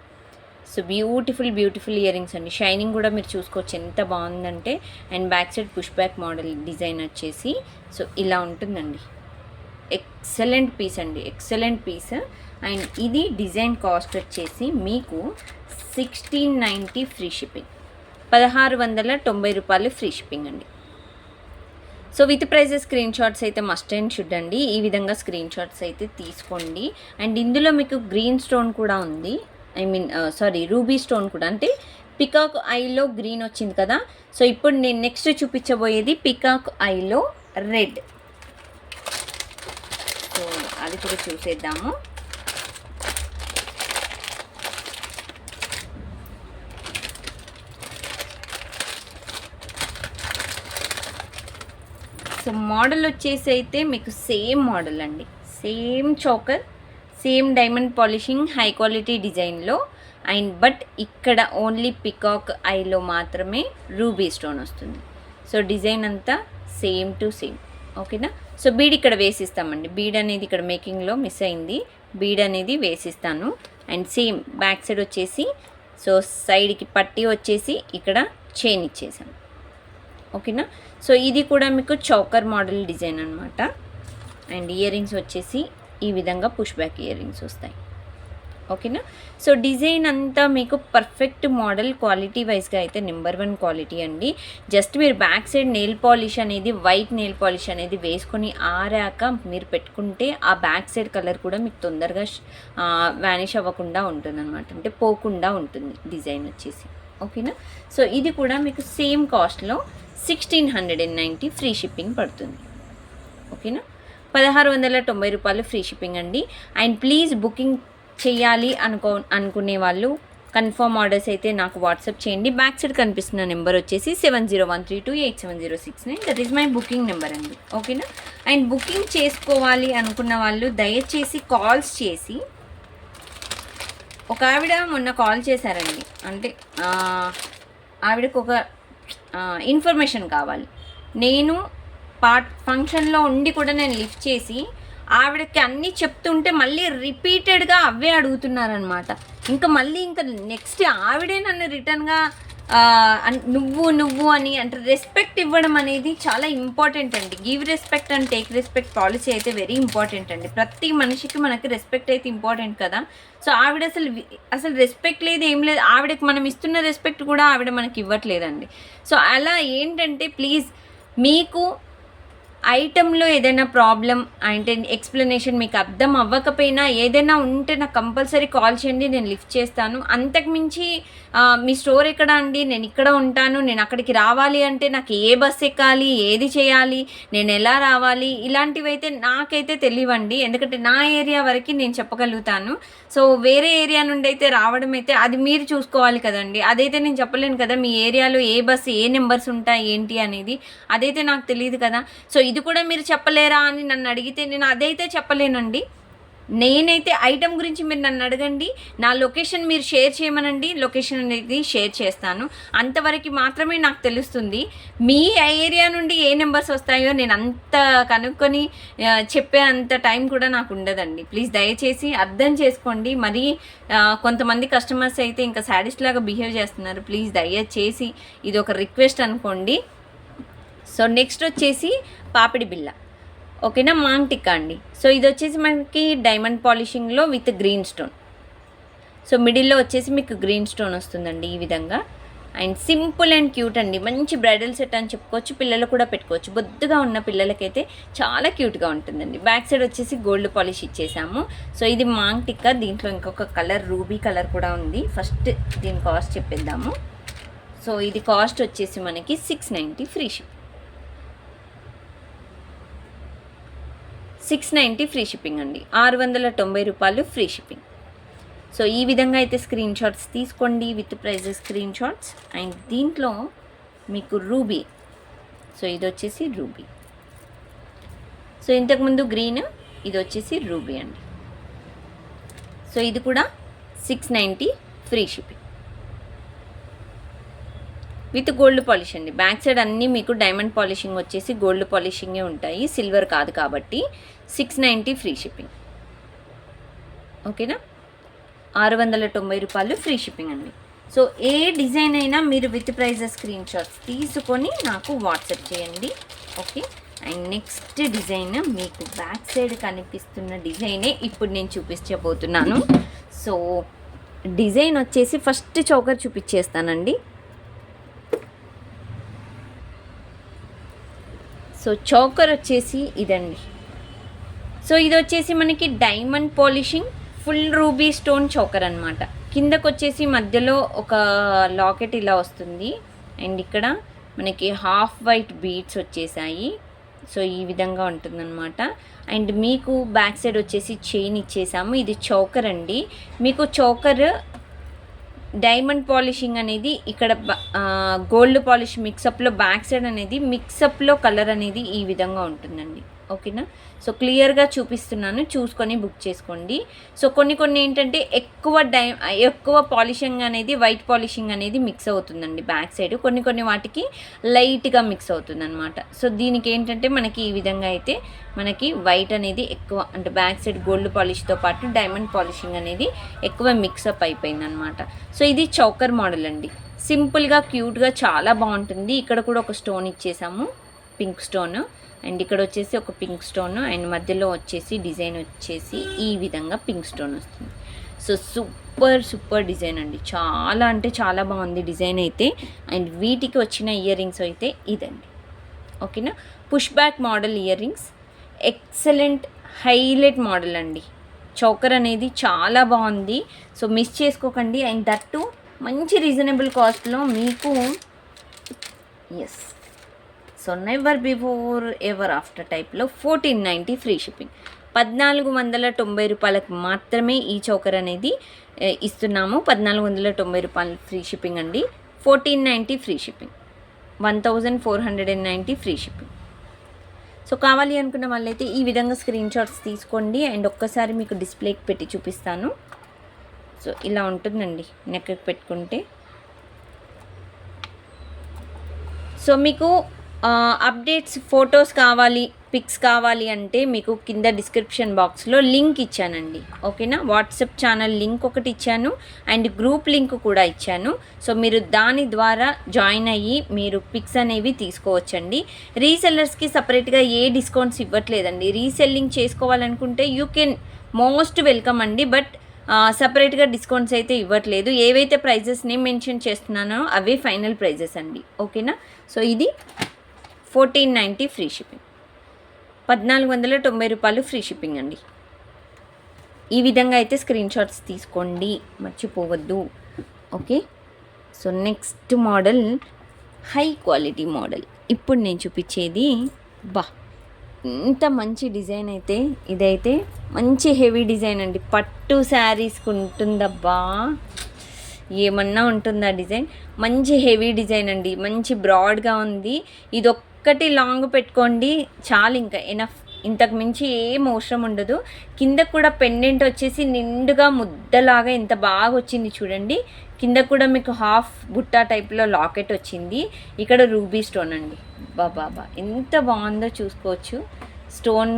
సో బ్యూటిఫుల్ ఇయర్ రింగ్స్ అండి. షైనింగ్ కూడా మీరు చూసుకోవచ్చు ఎంత బాగుందంటే. And back side push back model design వచ్చేసి సో ఇలా ఉంటుందండి. ఎక్సలెంట్ పీస్ అండి, ఎక్సలెంట్ పీస్. అండ్ ఇది డిజైన్ కాస్ట్ వచ్చేసి మీకు 1690 ఫ్రీ షిప్పింగ్, 1690 రూపాయలు ఫ్రీ షిప్పింగ్ అండి. So with prices screen shots అయితే మస్ట్ అండ్ షుడ్ అండి. ఈ విధంగా స్క్రీన్ షాట్స్ అయితే తీసుకోండి. అండ్ ఇందులో మీకు గ్రీన్ స్టోన్ కూడా ఉంది, రూబీ స్టోన్ కూడా. అంటే పికాక్ ఐలో గ్రీన్ వచ్చింది కదా. సో ఇప్పుడు నేను నెక్స్ట్ చూపించబోయేది పికాక్ ఐలో రెడ్. సో అది కూడా చూసేద్దాము. సో మోడల్ వచ్చేసి అయితే మీకు సేమ్ మోడల్ అండి, same choker, same diamond polishing, high quality డిజైన్లో. అండ్ బట్ ఇక్కడ ఓన్లీ పికాక్ ఐలో మాత్రమే రూబీ స్టోన్ వస్తుంది. సో డిజైన్ అంతా సేమ్ టు సేమ్. ఓకేనా. సో బీడ్ ఇక్కడ వేసిస్తామండి. బీడ్ అనేది ఇక్కడ మేకింగ్లో మిస్ అయింది, బీడ్ అనేది వేసిస్తాను. అండ్ సేమ్ బ్యాక్ సైడ్ వచ్చేసి సో సైడ్కి పట్టీ వచ్చేసి ఇక్కడ చైన్ ఇచ్చేసాం. ఓకేనా. సో ఇది కూడా మీకు చౌకర్ మోడల్ డిజైన్ అనమాట. అండ్ ఇయర్ రింగ్స్ వచ్చేసి ఈ విధంగా పుష్ బ్యాక్ ఇయర్ రింగ్స్ వస్తాయి. ఓకేనా. సో డిజైన్ అంతా మీకు పర్ఫెక్ట్ మోడల్, క్వాలిటీ వైజ్గా అయితే నెంబర్ 1 క్వాలిటీ అండి. జస్ట్ మీరు బ్యాక్ సైడ్ నెయిల్ పాలిష్ అనేది, వైట్ నెయిల్ పాలిష్ అనేది వేసుకొని ఆరాక మీరు పెట్టుకుంటే ఆ బ్యాక్ సైడ్ కలర్ కూడా మీకు తొందరగా వ్యానిష్ అవ్వకుండా ఉంటుంది అనమాట, అంటే పోకుండా ఉంటుంది డిజైన్ వచ్చేసి. ఓకేనా. సో ఇది కూడా మీకు సేమ్ కాస్ట్లో 1690 ఫ్రీ షిప్పింగ్ పడుతుంది. ఓకేనా. 1690 రూపాయలు ఫ్రీ షిప్పింగ్ అండి. అండ్ ప్లీజ్ బుకింగ్ చేయాలి అనుకునే వాళ్ళు కన్ఫర్మ్ ఆర్డర్స్ అయితే నాకు వాట్సాప్ చేయండి. బ్యాక్ సైడ్ కనిపిస్తున్న నెంబర్ వచ్చేసి 7013287069. That is my booking number అండి. ఓకేనా. అండ్ బుకింగ్ చేసుకోవాలి అనుకున్న వాళ్ళు దయచేసి కాల్స్ చేసి, ఒక ఆవిడ మొన్న కాల్ చేశారండి, అంటే ఆవిడకు ఒక ఇన్ఫర్మేషన్ కావాలి. నేను ఫంక్షన్లో ఉండి కూడా నేను లిఫ్ట్ చేసి ఆవిడకి అన్నీ చెప్తుంటే మళ్ళీ రిపీటెడ్గా అవే అడుగుతున్నారనమాట. ఇంకా నెక్స్ట్ ఆవిడే నన్ను రిటర్న్గా నువ్వు అని అంటే రెస్పెక్ట్ ఇవ్వడం అనేది చాలా ఇంపార్టెంట్ అండి. Give respect and take respect policy అయితే వెరీ ఇంపార్టెంట్ అండి. ప్రతి మనిషికి మనకి రెస్పెక్ట్ అయితే ఇంపార్టెంట్ కదా. సో ఆవిడ అసలు రెస్పెక్ట్ లేదు, ఏం లేదు. ఆవిడకి మనం ఇస్తున్న రెస్పెక్ట్ కూడా ఆవిడ మనకి ఇవ్వట్లేదండి. సో అలా ఏంటంటే ప్లీజ్ మీకు ఐటెంలో ఏదైనా ప్రాబ్లం అంటే ఎక్స్ప్లెనేషన్ మీకు అర్థం అవ్వకపోయినా ఏదైనా ఉంటే నాకు కంపల్సరీ కాల్ చేయండి, నేను లిఫ్ట్ చేస్తాను. అంతకుమించి మీ స్టోర్ ఎక్కడ అండి, నేను ఇక్కడ ఉంటాను, నేను అక్కడికి రావాలి అంటే నాకు ఏ బస్ ఎక్కాలి, ఏది చేయాలి, నేను ఎలా రావాలి, ఇలాంటివి అయితే నాకైతే తెలియవండి. ఎందుకంటే నా ఏరియా వరకు నేను చెప్పగలుగుతాను. సో వేరే ఏరియా నుండి అయితే రావడం అయితే అది మీరు చూసుకోవాలి కదండి. అదైతే నేను చెప్పలేను కదా, మీ ఏరియాలో ఏ బస్సు ఏ నెంబర్స్ ఉంటాయి ఏంటి అనేది అదైతే నాకు తెలియదు కదా. సో ఇది కూడా మీరు చెప్పలేరా అని నన్ను అడిగితే నేను అదైతే చెప్పలేనండి. నేనైతే ఐటమ్ గురించి మీరు నన్ను అడగండి, నా లొకేషన్ మీరు షేర్ చేయమనండి, లొకేషన్ అనేది షేర్ చేస్తాను. అంతవరకు మాత్రమే నాకు తెలుస్తుంది. మీ ఏరియా నుండి ఏ నెంబర్స్ వస్తాయో నేను అంత కనుక్కొని చెప్పే అంత టైం కూడా నాకు ఉండదండి. ప్లీజ్ దయచేసి అర్థం చేసుకోండి. మరి కొంతమంది కస్టమర్స్ అయితే ఇంకా సాడిస్ట్ లాగా బిహేవ్ చేస్తున్నారు. ప్లీజ్ దయచేసి ఇది ఒక రిక్వెస్ట్ అనుకోండి. సో నెక్స్ట్ వచ్చేసి పాపిడి బిళ్ళ, ఓకేనా, మాంగ్ టిక్కా అండి. సో ఇది వచ్చేసి మనకి డైమండ్ పాలిషింగ్లో విత్ గ్రీన్ స్టోన్. సో మిడిల్లో వచ్చేసి మీకు గ్రీన్ స్టోన్ వస్తుందండి ఈ విధంగా. అండ్ సింపుల్ అండ్ క్యూట్ అండి, మంచి బ్రైడల్ సెట్ అని చెప్పుకోవచ్చు. పిల్లలు కూడా పెట్టుకోవచ్చు, బొద్దుగా ఉన్న పిల్లలకైతే చాలా క్యూట్గా ఉంటుందండి. బ్యాక్ సైడ్ వచ్చేసి గోల్డ్ పాలిష్ ఇచ్చేసాము. సో ఇది మాంగ్ టిక్కా. దీంట్లో ఇంకొక కలర్ రూబీ కలర్ కూడా ఉంది. ఫస్ట్ దీని కాస్ట్ చెప్పేద్దాము. సో ఇది కాస్ట్ వచ్చేసి మనకి 690 ఫ్రీ షిప్. 690 ఫ్రీ షిప్పింగ్ అండి, 690 రూపాయలు ఫ్రీ షిప్పింగ్. సో ఈ విధంగా అయితే స్క్రీన్ షాట్స్ తీసుకోండి with prices screen shots. And దీంట్లో మీకు రూబీ, సో ఇది వచ్చేసి రూబీ. సో ఇంతకుముందు గ్రీన్, ఇది వచ్చేసి రూబీ అండి. సో ఇది కూడా 690 free shipping with gold polish అండి. బ్యాక్ సైడ్ అన్నీ మీకు డైమండ్ పాలిషింగ్ వచ్చేసి గోల్డ్ పాలిషింగే ఉంటాయి, సిల్వర్ కాదు కాబట్టి. 690 ఫ్రీ షిప్పింగ్, ఓకేనా, 690 రూపాయలు ఫ్రీ షిప్పింగ్ అండి. సో ఏ డిజైన్ అయినా మీరు విత్ ప్రైజెస్ స్క్రీన్ షాట్స్ తీసుకొని నాకు వాట్సాప్ చేయండి, ఓకే. అండ్ నెక్స్ట్ డిజైన్ మీకు బ్యాక్ సైడ్ కనిపిస్తున్న డిజైనే ఇప్పుడు నేను చూపించబోతున్నాను. సో డిజైన్ వచ్చేసి ఫస్ట్ చౌకర్ చూపించేస్తానండి. సో చౌకర్ వచ్చేసి ఇదండి. సో ఇది వచ్చేసి మనకి diamond polishing full ruby stone choker అనమాట. కిందకు వచ్చేసి మధ్యలో ఒక లాకెట్ ఇలా వస్తుంది. అండ్ ఇక్కడ మనకి హాఫ్ వైట్ బీడ్స్ వచ్చేసాయి. సో ఈ విధంగా ఉంటుందన్నమాట. అండ్ మీకు బ్యాక్ సైడ్ వచ్చేసి చైన్ ఇచ్చేసాము. ఇది చౌకర్ అండి. మీకు చౌకర్ డైమండ్ పాలిషింగ్ అనేది ఇక్కడ గోల్డ్ పాలిష్ మిక్సప్లో బ్యాక్ సైడ్ అనేది మిక్సప్లో కలర్ అనేది ఈ విధంగా ఉంటుందండి, ఓకేనా. సో క్లియర్గా చూపిస్తున్నాను, చూసుకొని బుక్ చేసుకోండి. సో కొన్ని ఏంటంటే ఎక్కువ పాలిషింగ్ అనేది వైట్ పాలిషింగ్ అనేది మిక్స్ అవుతుందండి బ్యాక్ సైడ్. కొన్ని వాటికి లైట్గా మిక్స్ అవుతుంది అనమాట. సో దీనికి ఏంటంటే మనకి ఈ విధంగా అయితే మనకి వైట్ అనేది ఎక్కువ, అంటే బ్యాక్ సైడ్ గోల్డ్ పాలిష్తో పాటు డైమండ్ పాలిషింగ్ అనేది ఎక్కువ మిక్సప్ అయిపోయింది అనమాట. సో ఇది చౌకర్ మోడల్ అండి, సింపుల్గా క్యూట్గా చాలా బాగుంటుంది. ఇక్కడ కూడా ఒక స్టోన్ ఇచ్చేసాము, పింక్ స్టోన్. అండ్ ఇక్కడ వచ్చేసి ఒక పింక్ స్టోన్, అండ్ మధ్యలో వచ్చేసి డిజైన్ వచ్చేసి ఈ విధంగా పింక్ స్టోన్ వస్తుంది. సో సూపర్ డిజైన్ అండి, చాలా అంటే చాలా బాగుంది డిజైన్ అయితే. అండ్ వీటికి వచ్చిన ఇయర్ రింగ్స్ అయితే ఇదండి, ఓకేనా. Push back model earrings, excellent highlight model అండి. చౌకర్ అనేది చాలా బాగుంది, సో మిస్ చేసుకోకండి. అండ్ దట్టు మంచి రీజనబుల్ కాస్ట్లో మీకు. Yes, so never before ever after టైప్లో 1490 ఫ్రీ షిప్పింగ్. 1490 రూపాయలకు మాత్రమే ఈ చౌకర్ అనేది ఇస్తున్నాము. 1490 రూపాయలు ఫ్రీ షిప్పింగ్ అండి. 1490 free shipping, 1490 free shipping. So కావాలి అనుకున్న వాళ్ళైతే ఈ విధంగా స్క్రీన్ షాట్స్ తీసుకోండి. అండ్ ఒక్కసారి మీకు డిస్ప్లేకి పెట్టి చూపిస్తాను. సో ఇలా ఉంటుందండి నెక్కి పెట్టుకుంటే. సో మీకు అప్డేట్స్ ఫొటోస్ కావాలి, పిక్స్ కావాలి అంటే మీకు కింద డిస్క్రిప్షన్ బాక్స్లో లింక్ ఇచ్చానండి, ఓకేనా. వాట్సాప్ ఛానల్ లింక్ ఒకటి ఇచ్చాను, అండ్ గ్రూప్ లింక్ కూడా ఇచ్చాను. సో మీరు దాని ద్వారా జాయిన్ అయ్యి మీరు పిక్స్ అనేవి తీసుకోవచ్చండి. రీసెల్లర్స్కి సపరేట్గా ఏ డిస్కౌంట్స్ ఇవ్వట్లేదండి. రీసెల్లింగ్ చేసుకోవాలనుకుంటే యూ కెన్ మోస్ట్ వెల్కమ్ అండి, బట్ సపరేట్గా డిస్కౌంట్స్ అయితే ఇవ్వట్లేదు. ఏవైతే ప్రైజెస్ నేను మెన్షన్ చేస్తున్నానో అవే ఫైనల్ ప్రైజెస్ అండి, ఓకేనా. సో ఇది 1490 ఫ్రీ షిప్పింగ్, 1490 రూపాయలు ఫ్రీ షిప్పింగ్ అండి. ఈ విధంగా అయితే స్క్రీన్ షాట్స్ తీసుకోండి, మర్చిపోవద్దు, okay. So next model high quality model. ఇప్పుడు నేను చూపించేది ఇంత మంచి డిజైన్ అయితే, ఇదైతే మంచి హెవీ డిజైన్ అండి. పట్టు శారీస్కి ఉంటుందబ్బా, ఏమన్నా ఉంటుందా డిజైన్. మంచి హెవీ డిజైన్ అండి, మంచి బ్రాడ్గా ఉంది. ఇది ఒక్కటి లాంగ్ పెట్టుకోండి చాలు, ఇంకా ఎనఫ్ ఇంతకు మించి ఏం అవసరం ఉండదు. కింద కూడా పెండెంట్ వచ్చేసి నిండుగా ముద్దలాగా ఎంత బాగా వచ్చింది చూడండి. కింద కూడా మీకు హాఫ్ బుట్టా టైప్లో లాకెట్ వచ్చింది. ఇక్కడ రూబీ స్టోన్ అండి. బాబా ఎంత బాగుందో చూసుకోవచ్చు. స్టోన్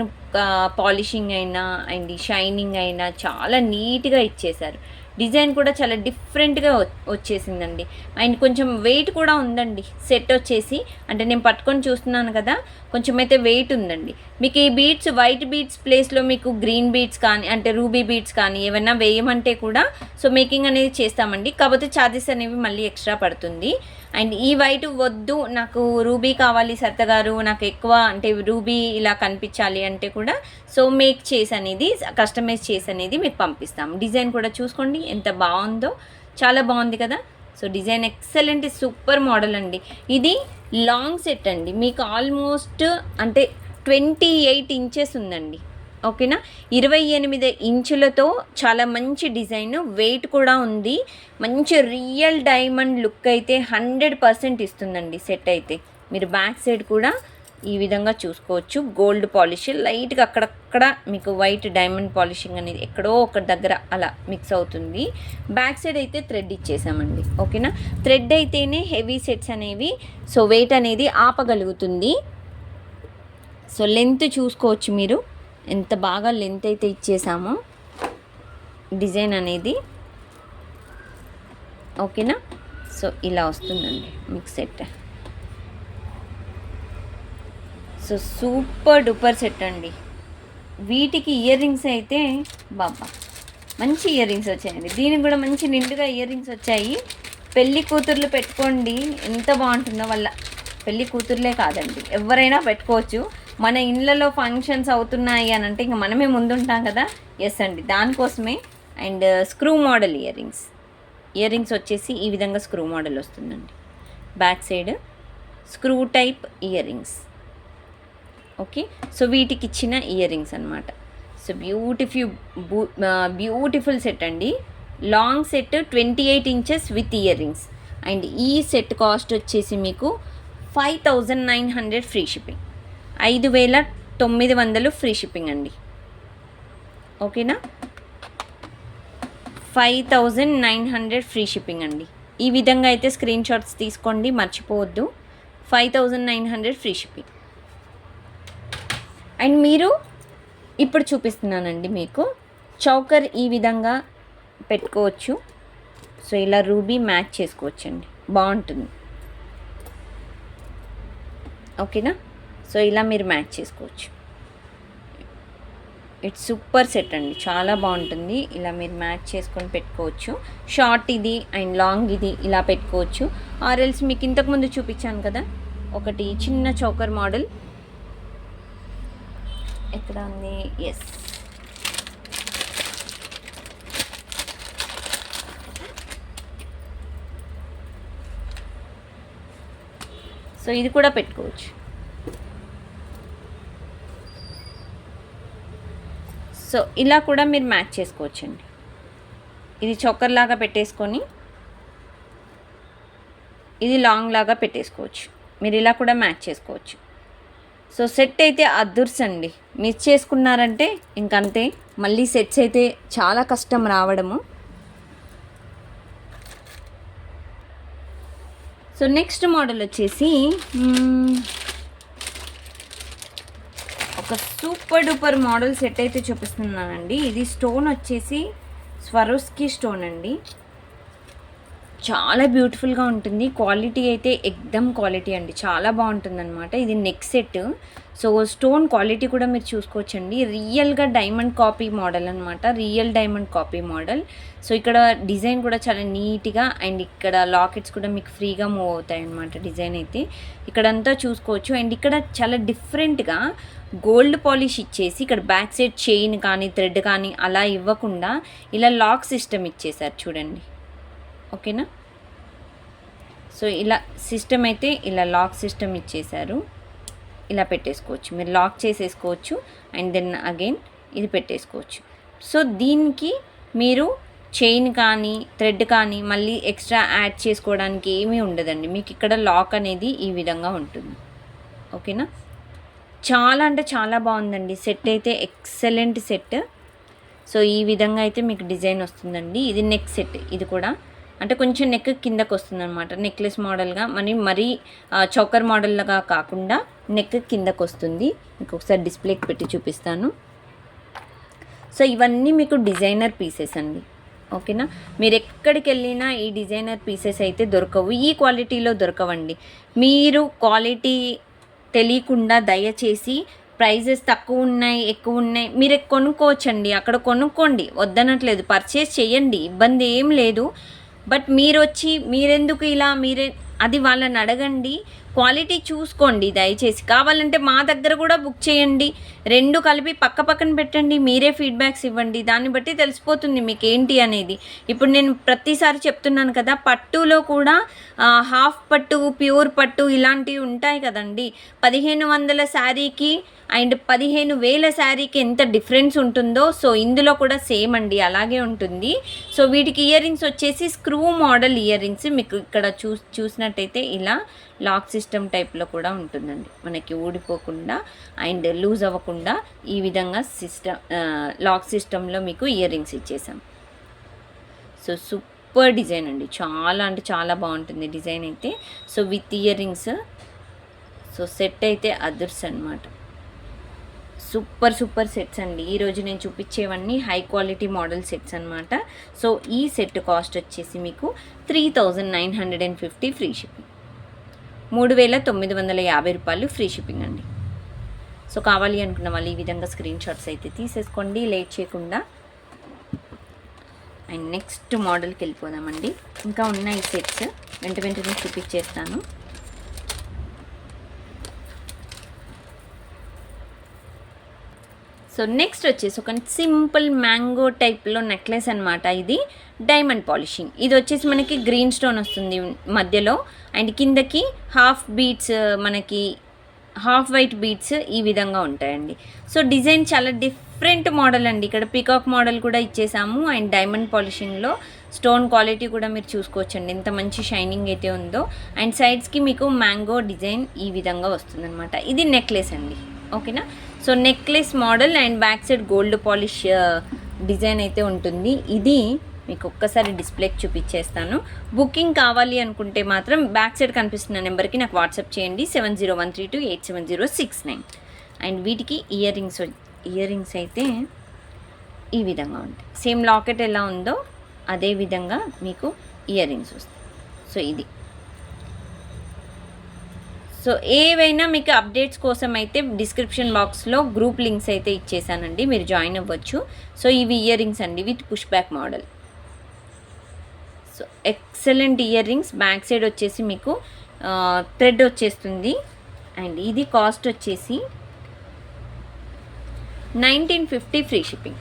పాలిషింగ్ అయినా అండ్ షైనింగ్ అయినా చాలా నీట్గా ఇచ్చేశారు. డిజైన్ కూడా చాలా డిఫరెంట్గా వచ్చేసిందండి. అండ్ కొంచెం వెయిట్ కూడా ఉందండి. సెట్ వచ్చేసి అంటే నేను పట్టుకొని చూస్తున్నాను కదా, కొంచెం అయితే వెయిట్ ఉందండి. మీకు ఈ బీడ్స్ వైట్ బీడ్స్ ప్లేస్లో మీకు గ్రీన్ బీడ్స్ కానీ అంటే రూబీ బీడ్స్ కానీ ఏమైనా వేయమంటే కూడా సో మేకింగ్ అనేది చేస్తామండి. కాకపోతే ఛార్జెస్ అనేవి మళ్ళీ ఎక్స్ట్రా పడుతుంది. అండ్ ఈ వైట్ వద్దు, నాకు రూబీ కావాలి సరిత గారు, నాకు ఎక్కువ అంటే రూబీ ఇలా కనిపించాలి అంటే కూడా సో మేక్ చేసి అనేది కస్టమైజ్ చేసి అనేది మీకు పంపిస్తాం. డిజైన్ కూడా చూసుకోండి ఎంత బాగుందో, చాలా బాగుంది కదా. So design excellent, super model అండి. ఇది లాంగ్ సెట్ అండి. మీకు ఆల్మోస్ట్ అంటే 28 ఇంచెస్ ఉందండి. ఓకేనా, 28 ఇంచులతో చాలా మంచి డిజైన్, వెయిట్ కూడా ఉంది. మంచి రియల్ డైమండ్ లుక్ అయితే 100% ఇస్తుందండి సెట్ అయితే. మీరు బ్యాక్ సైడ్ కూడా ఈ విధంగా చూసుకోవచ్చు. గోల్డ్ పాలిష్ లైట్గా అక్కడక్కడ మీకు వైట్ డైమండ్ పాలిషింగ్ అనేది ఎక్కడో ఒక దగ్గర అలా మిక్స్ అవుతుంది. బ్యాక్ సైడ్ అయితే థ్రెడ్ ఇచ్చేసామండి. ఓకేనా, థ్రెడ్ అయితేనే హెవీ సెట్స్ అనేవి సో వెయిట్ అనేది ఆపగలుగుతుంది. సో లెంత్ చూసుకోవచ్చు మీరు ఎంత బాగా లెంత్ అయితే ఇచ్చేసామో డిజైన్ అనేది. ఓకేనా, సో ఇలా వస్తుందండి మీకు set. So super duper set అండి. వీటికి ఇయర్ రింగ్స్ అయితే బాబా మంచి ఇయర్ రింగ్స్ వచ్చాయండి. దీనికి కూడా మంచి నిండుగా ఇయర్ రింగ్స్ వచ్చాయి. పెళ్ళి కూతుర్లు పెట్టుకోండి, ఎంత బాగుంటుందో. వాళ్ళ పెళ్ళి కూతుర్లే కాదండి, ఎవరైనా పెట్టుకోవచ్చు. మన ఇళ్ళలో ఫంక్షన్స్ అవుతున్నాయి అని అంటే ఇంక మనమే ముందుంటాం కదా. ఎస్ అండి, దానికోసమే. And screw model earrings వచ్చేసి ఈ విధంగా స్క్రూ మోడల్ వస్తుందండి. Back side screw type ear rings. Okay, so వీటికి ఇచ్చిన ఇయర్ రింగ్స్ అనమాట. సో బ్యూటిఫుల్ సెట్ అండి. Long set 28 inches with ear rings. And ఈ సెట్ కాస్ట్ వచ్చేసి మీకు 5900 ఫ్రీ షిప్పింగ్. 5900 ఫ్రీ షిప్పింగ్ అండి. ఓకేనా, 5900 ఫ్రీ షిప్పింగ్ అండి. ఈ విధంగా అయితే స్క్రీన్ షాట్స్ తీసుకోండి, మర్చిపోవద్దు. 5900 ఫ్రీ షిప్పింగ్. అండ్ మీరు ఇప్పుడు చూపిస్తున్నానండి మీకు చౌకర్ ఈ విధంగా పెట్టుకోవచ్చు. సో ఇలా రూబీ మ్యాచ్ చేసుకోవచ్చండి, బాగుంటుంది. ఓకేనా, సో ఇలా మీరు మ్యాచ్ చేసుకోవచ్చు. ఇట్స్ సూపర్ సెట్ అండి, చాలా బాగుంటుంది. ఇలా మీరు మ్యాచ్ చేసుకొని పెట్టుకోవచ్చు. షార్ట్ ఇది అండ్ లాంగ్ ఇది ఇలా పెట్టుకోవచ్చు. ఆర్ఎల్స్ మీకు ఇంతకుముందు చూపించాను కదా ఒకటి చిన్న చౌకర్ మోడల్, ఎక్కడ ఉంది? ఎస్, సో ఇది కూడా పెట్టుకోవచ్చు. సో ఇలా కూడా మీరు మ్యాచ్ చేసుకోవచ్చండి. ఇది చోకర్ లాగా పెట్టేసుకొని ఇది లాంగ్ లాగా పెట్టేసుకోవచ్చు. మీరు ఇలా కూడా మ్యాచ్ చేసుకోవచ్చు. సో సెట్ అయితే అదుర్స్ అండి. మిస్ చేసుకున్నారంటే ఇంకంతే, మళ్ళీ సెట్స్ అయితే చాలా కష్టం రావడము. సో నెక్స్ట్ మోడల్ వచ్చేసి ఒక సూపర్ డూపర్ మోడల్ సెట్ అయితే చూపిస్తున్నానండి. ఇది స్టోన్ వచ్చేసి స్వరోస్కీ స్టోన్ అండి. చాలా బ్యూటిఫుల్గా ఉంటుంది. క్వాలిటీ అయితే ఎక్దమ్ క్వాలిటీ అండి, చాలా బాగుంటుంది అనమాట. ఇది neck set. So stone quality కూడా మీరు చూసుకోవచ్చండి. రియల్గా డైమండ్ కాపీ మోడల్ అనమాట, real diamond copy model. So ఇక్కడ డిజైన్ కూడా చాలా నీట్గా అండ్ ఇక్కడ లాకెట్స్ కూడా మీకు ఫ్రీగా మూవ్ అవుతాయి అనమాట. డిజైన్ అయితే ఇక్కడంతా చూసుకోవచ్చు. అండ్ ఇక్కడ చాలా డిఫరెంట్గా గోల్డ్ పాలిష్ ఇచ్చేసి ఇక్కడ బ్యాక్ సైడ్ చైన్ కానీ థ్రెడ్ కానీ అలా ఇవ్వకుండా ఇలా లాక్ సిస్టమ్ ఇచ్చేసారు చూడండి. ఓకేనా, సో ఇలా సిస్టమ్ అయితే ఇలా లాక్ సిస్టమ్ ఇచ్చేసారు. ఇలా పెట్టేసుకోవచ్చు, మీరు లాక్ చేసేసుకోవచ్చు అండ్ దెన్ అగైన్ ఇది పెట్టేసుకోవచ్చు. సో దీనికి మీరు చైన్ కానీ థ్రెడ్ కానీ మళ్ళీ ఎక్స్ట్రా యాడ్ చేసుకోవడానికి ఏమీ ఉండదండి. మీకు ఇక్కడ లాక్ అనేది ఈ విధంగా ఉంటుంది. ఓకేనా, చాలా అంటే చాలా బాగుందండి. సెట్ అయితే ఎక్సలెంట్ సెట్. సో ఈ విధంగా అయితే మీకు డిజైన్ వస్తుందండి. ఇది నెక్ సెట్. ఇది కూడా అంటే కొంచెం నెక్ కిందకు వస్తుందన్నమాట. నెక్లెస్ మోడల్గా మరీ చౌకర్ మోడల్గా కాకుండా నెక్ కిందకు వస్తుంది. మీకు ఒకసారి డిస్ప్లేకి పెట్టి చూపిస్తాను. సో ఇవన్నీ మీకు డిజైనర్ పీసెస్ అండి. ఓకేనా, మీరు ఎక్కడికి వెళ్ళినా ఈ డిజైనర్ పీసెస్ అయితే దొరకవు, ఈ క్వాలిటీలో దొరకవండి. మీరు క్వాలిటీ తెలియకుండా దయచేసి ప్రైజెస్ తక్కువ ఉన్నాయి, ఎక్కువ ఉన్నాయి, మీరు కొనుక్కోవచ్చండి, అక్కడ కొనుక్కోండి, వద్దనట్లేదు, పర్చేస్ చేయండి, ఇబ్బంది ఏం లేదు. బట్ మీరు వచ్చి మీరెందుకు ఇలా అది వాళ్ళని అడగండి, క్వాలిటీ చూసుకోండి దయచేసి. కావాలంటే మా దగ్గర కూడా బుక్ చేయండి, రెండు కలిపి పక్క పక్కన పెట్టండి, మీరే ఫీడ్బ్యాక్స్ ఇవ్వండి, దాన్ని బట్టి తెలిసిపోతుంది మీకు ఏంటి అనేది. ఇప్పుడు నేను ప్రతిసారి చెప్తున్నాను కదా, పట్టులో కూడా హాఫ్ పట్టు, ప్యూర్ పట్టు ఇలాంటివి ఉంటాయి కదండి. 1500 శారీకి అండ్ 15,000 శారీకి ఎంత డిఫరెన్స్ ఉంటుందో, సో ఇందులో కూడా సేమ్ అండి, అలాగే ఉంటుంది. సో వీటికి ఇయర్ రింగ్స్ వచ్చేసి స్క్రూ మోడల్ ఇయర్ రింగ్స్. మీకు ఇక్కడ చూసినట్టయితే ఇలా లాక్ సిస్టమ్ టైప్లో కూడా ఉంటుందండి, మనకి ఊడిపోకుండా అండ్ లూజ్ అవ్వకుండా ఈ విధంగా లాక్ సిస్టంలో మీకు ఇయర్ రింగ్స్ ఇచ్చేసాం. సో సూపర్ డిజైన్ అండి, చాలా అంటే చాలా బాగుంటుంది డిజైన్ అయితే. So with ear rings, so set అయితే అదర్స్ అనమాట. సూపర్ సెట్స్ అండి. ఈరోజు నేను చూపించేవన్నీ హై క్వాలిటీ మోడల్ సెట్స్ అనమాట. సో ఈ సెట్ కాస్ట్ వచ్చేసి మీకు 3,950 ఫ్రీ షిప్పింగ్, 3,950 రూపాయలు ఫ్రీ షిప్పింగ్ అండి. సో కావాలి అనుకున్న వాళ్ళు ఈ విధంగా స్క్రీన్ షాట్స్ అయితే తీసేసుకోండి లేట్ చేయకుండా. అండ్ నెక్స్ట్ మోడల్కి వెళ్ళిపోదామండి. ఇంకా ఉన్నాయి సెట్స్, వెంటనే చూపించేస్తాను. సో నెక్స్ట్ వచ్చేసి ఒక సింపుల్ మ్యాంగో టైప్లో నెక్లెస్ అనమాట. ఇది డైమండ్ పాలిషింగ్. ఇది వచ్చేసి మనకి గ్రీన్ స్టోన్ వస్తుంది మధ్యలో, అండ్ కిందకి హాఫ్ బీట్స్, మనకి హాఫ్ వైట్ బీట్స్ ఈ విధంగా ఉంటాయండి. సో డిజైన్ చాలా డిఫరెంట్ మోడల్ అండి. ఇక్కడ పీకాక్ మోడల్ కూడా ఇచ్చేసాము, అండ్ డైమండ్ పాలిషింగ్లో స్టోన్ క్వాలిటీ కూడా మీరు చూసుకోవచ్చండి, ఎంత మంచి షైనింగ్ అయితే ఉందో. అండ్ సైడ్స్కి మీకు మ్యాంగో డిజైన్ ఈ విధంగా వస్తుందన్నమాట. ఇది నెక్లెస్ అండి, ఓకేనా. So necklace model and back side gold polish design అయితే ఉంటుంది. ఇది మీకు ఒక్కసారి డిస్ప్లేకి చూపించేస్తాను. బుకింగ్ కావాలి అనుకుంటే మాత్రం బ్యాక్ సైడ్ కనిపిస్తున్న నెంబర్కి నాకు వాట్సాప్ చేయండి, 7013287069. అండ్ వీటికి ఇయర్ రింగ్స్ అయితే ఈ విధంగా ఉంటాయి. సేమ్ లాకెట్ ఎలా ఉందో అదే విధంగా మీకు ఇయర్ రింగ్స్ వస్తాయి. సో ఇది. సో ఏవైనా మీకు అప్డేట్స్ కోసం అయితే డిస్క్రిప్షన్ బాక్స్లో గ్రూప్ లింక్స్ అయితే ఇచ్చేసానండి, మీరు జాయిన్ అవ్వచ్చు. సో ఇవి ఇయర్ రింగ్స్ అండి with push back model. So excellent ear rings. Back side వచ్చేసి మీకు థ్రెడ్ వచ్చేస్తుంది. అండ్ ఇది కాస్ట్ వచ్చేసి 1950 ఫ్రీ షిప్పింగ్,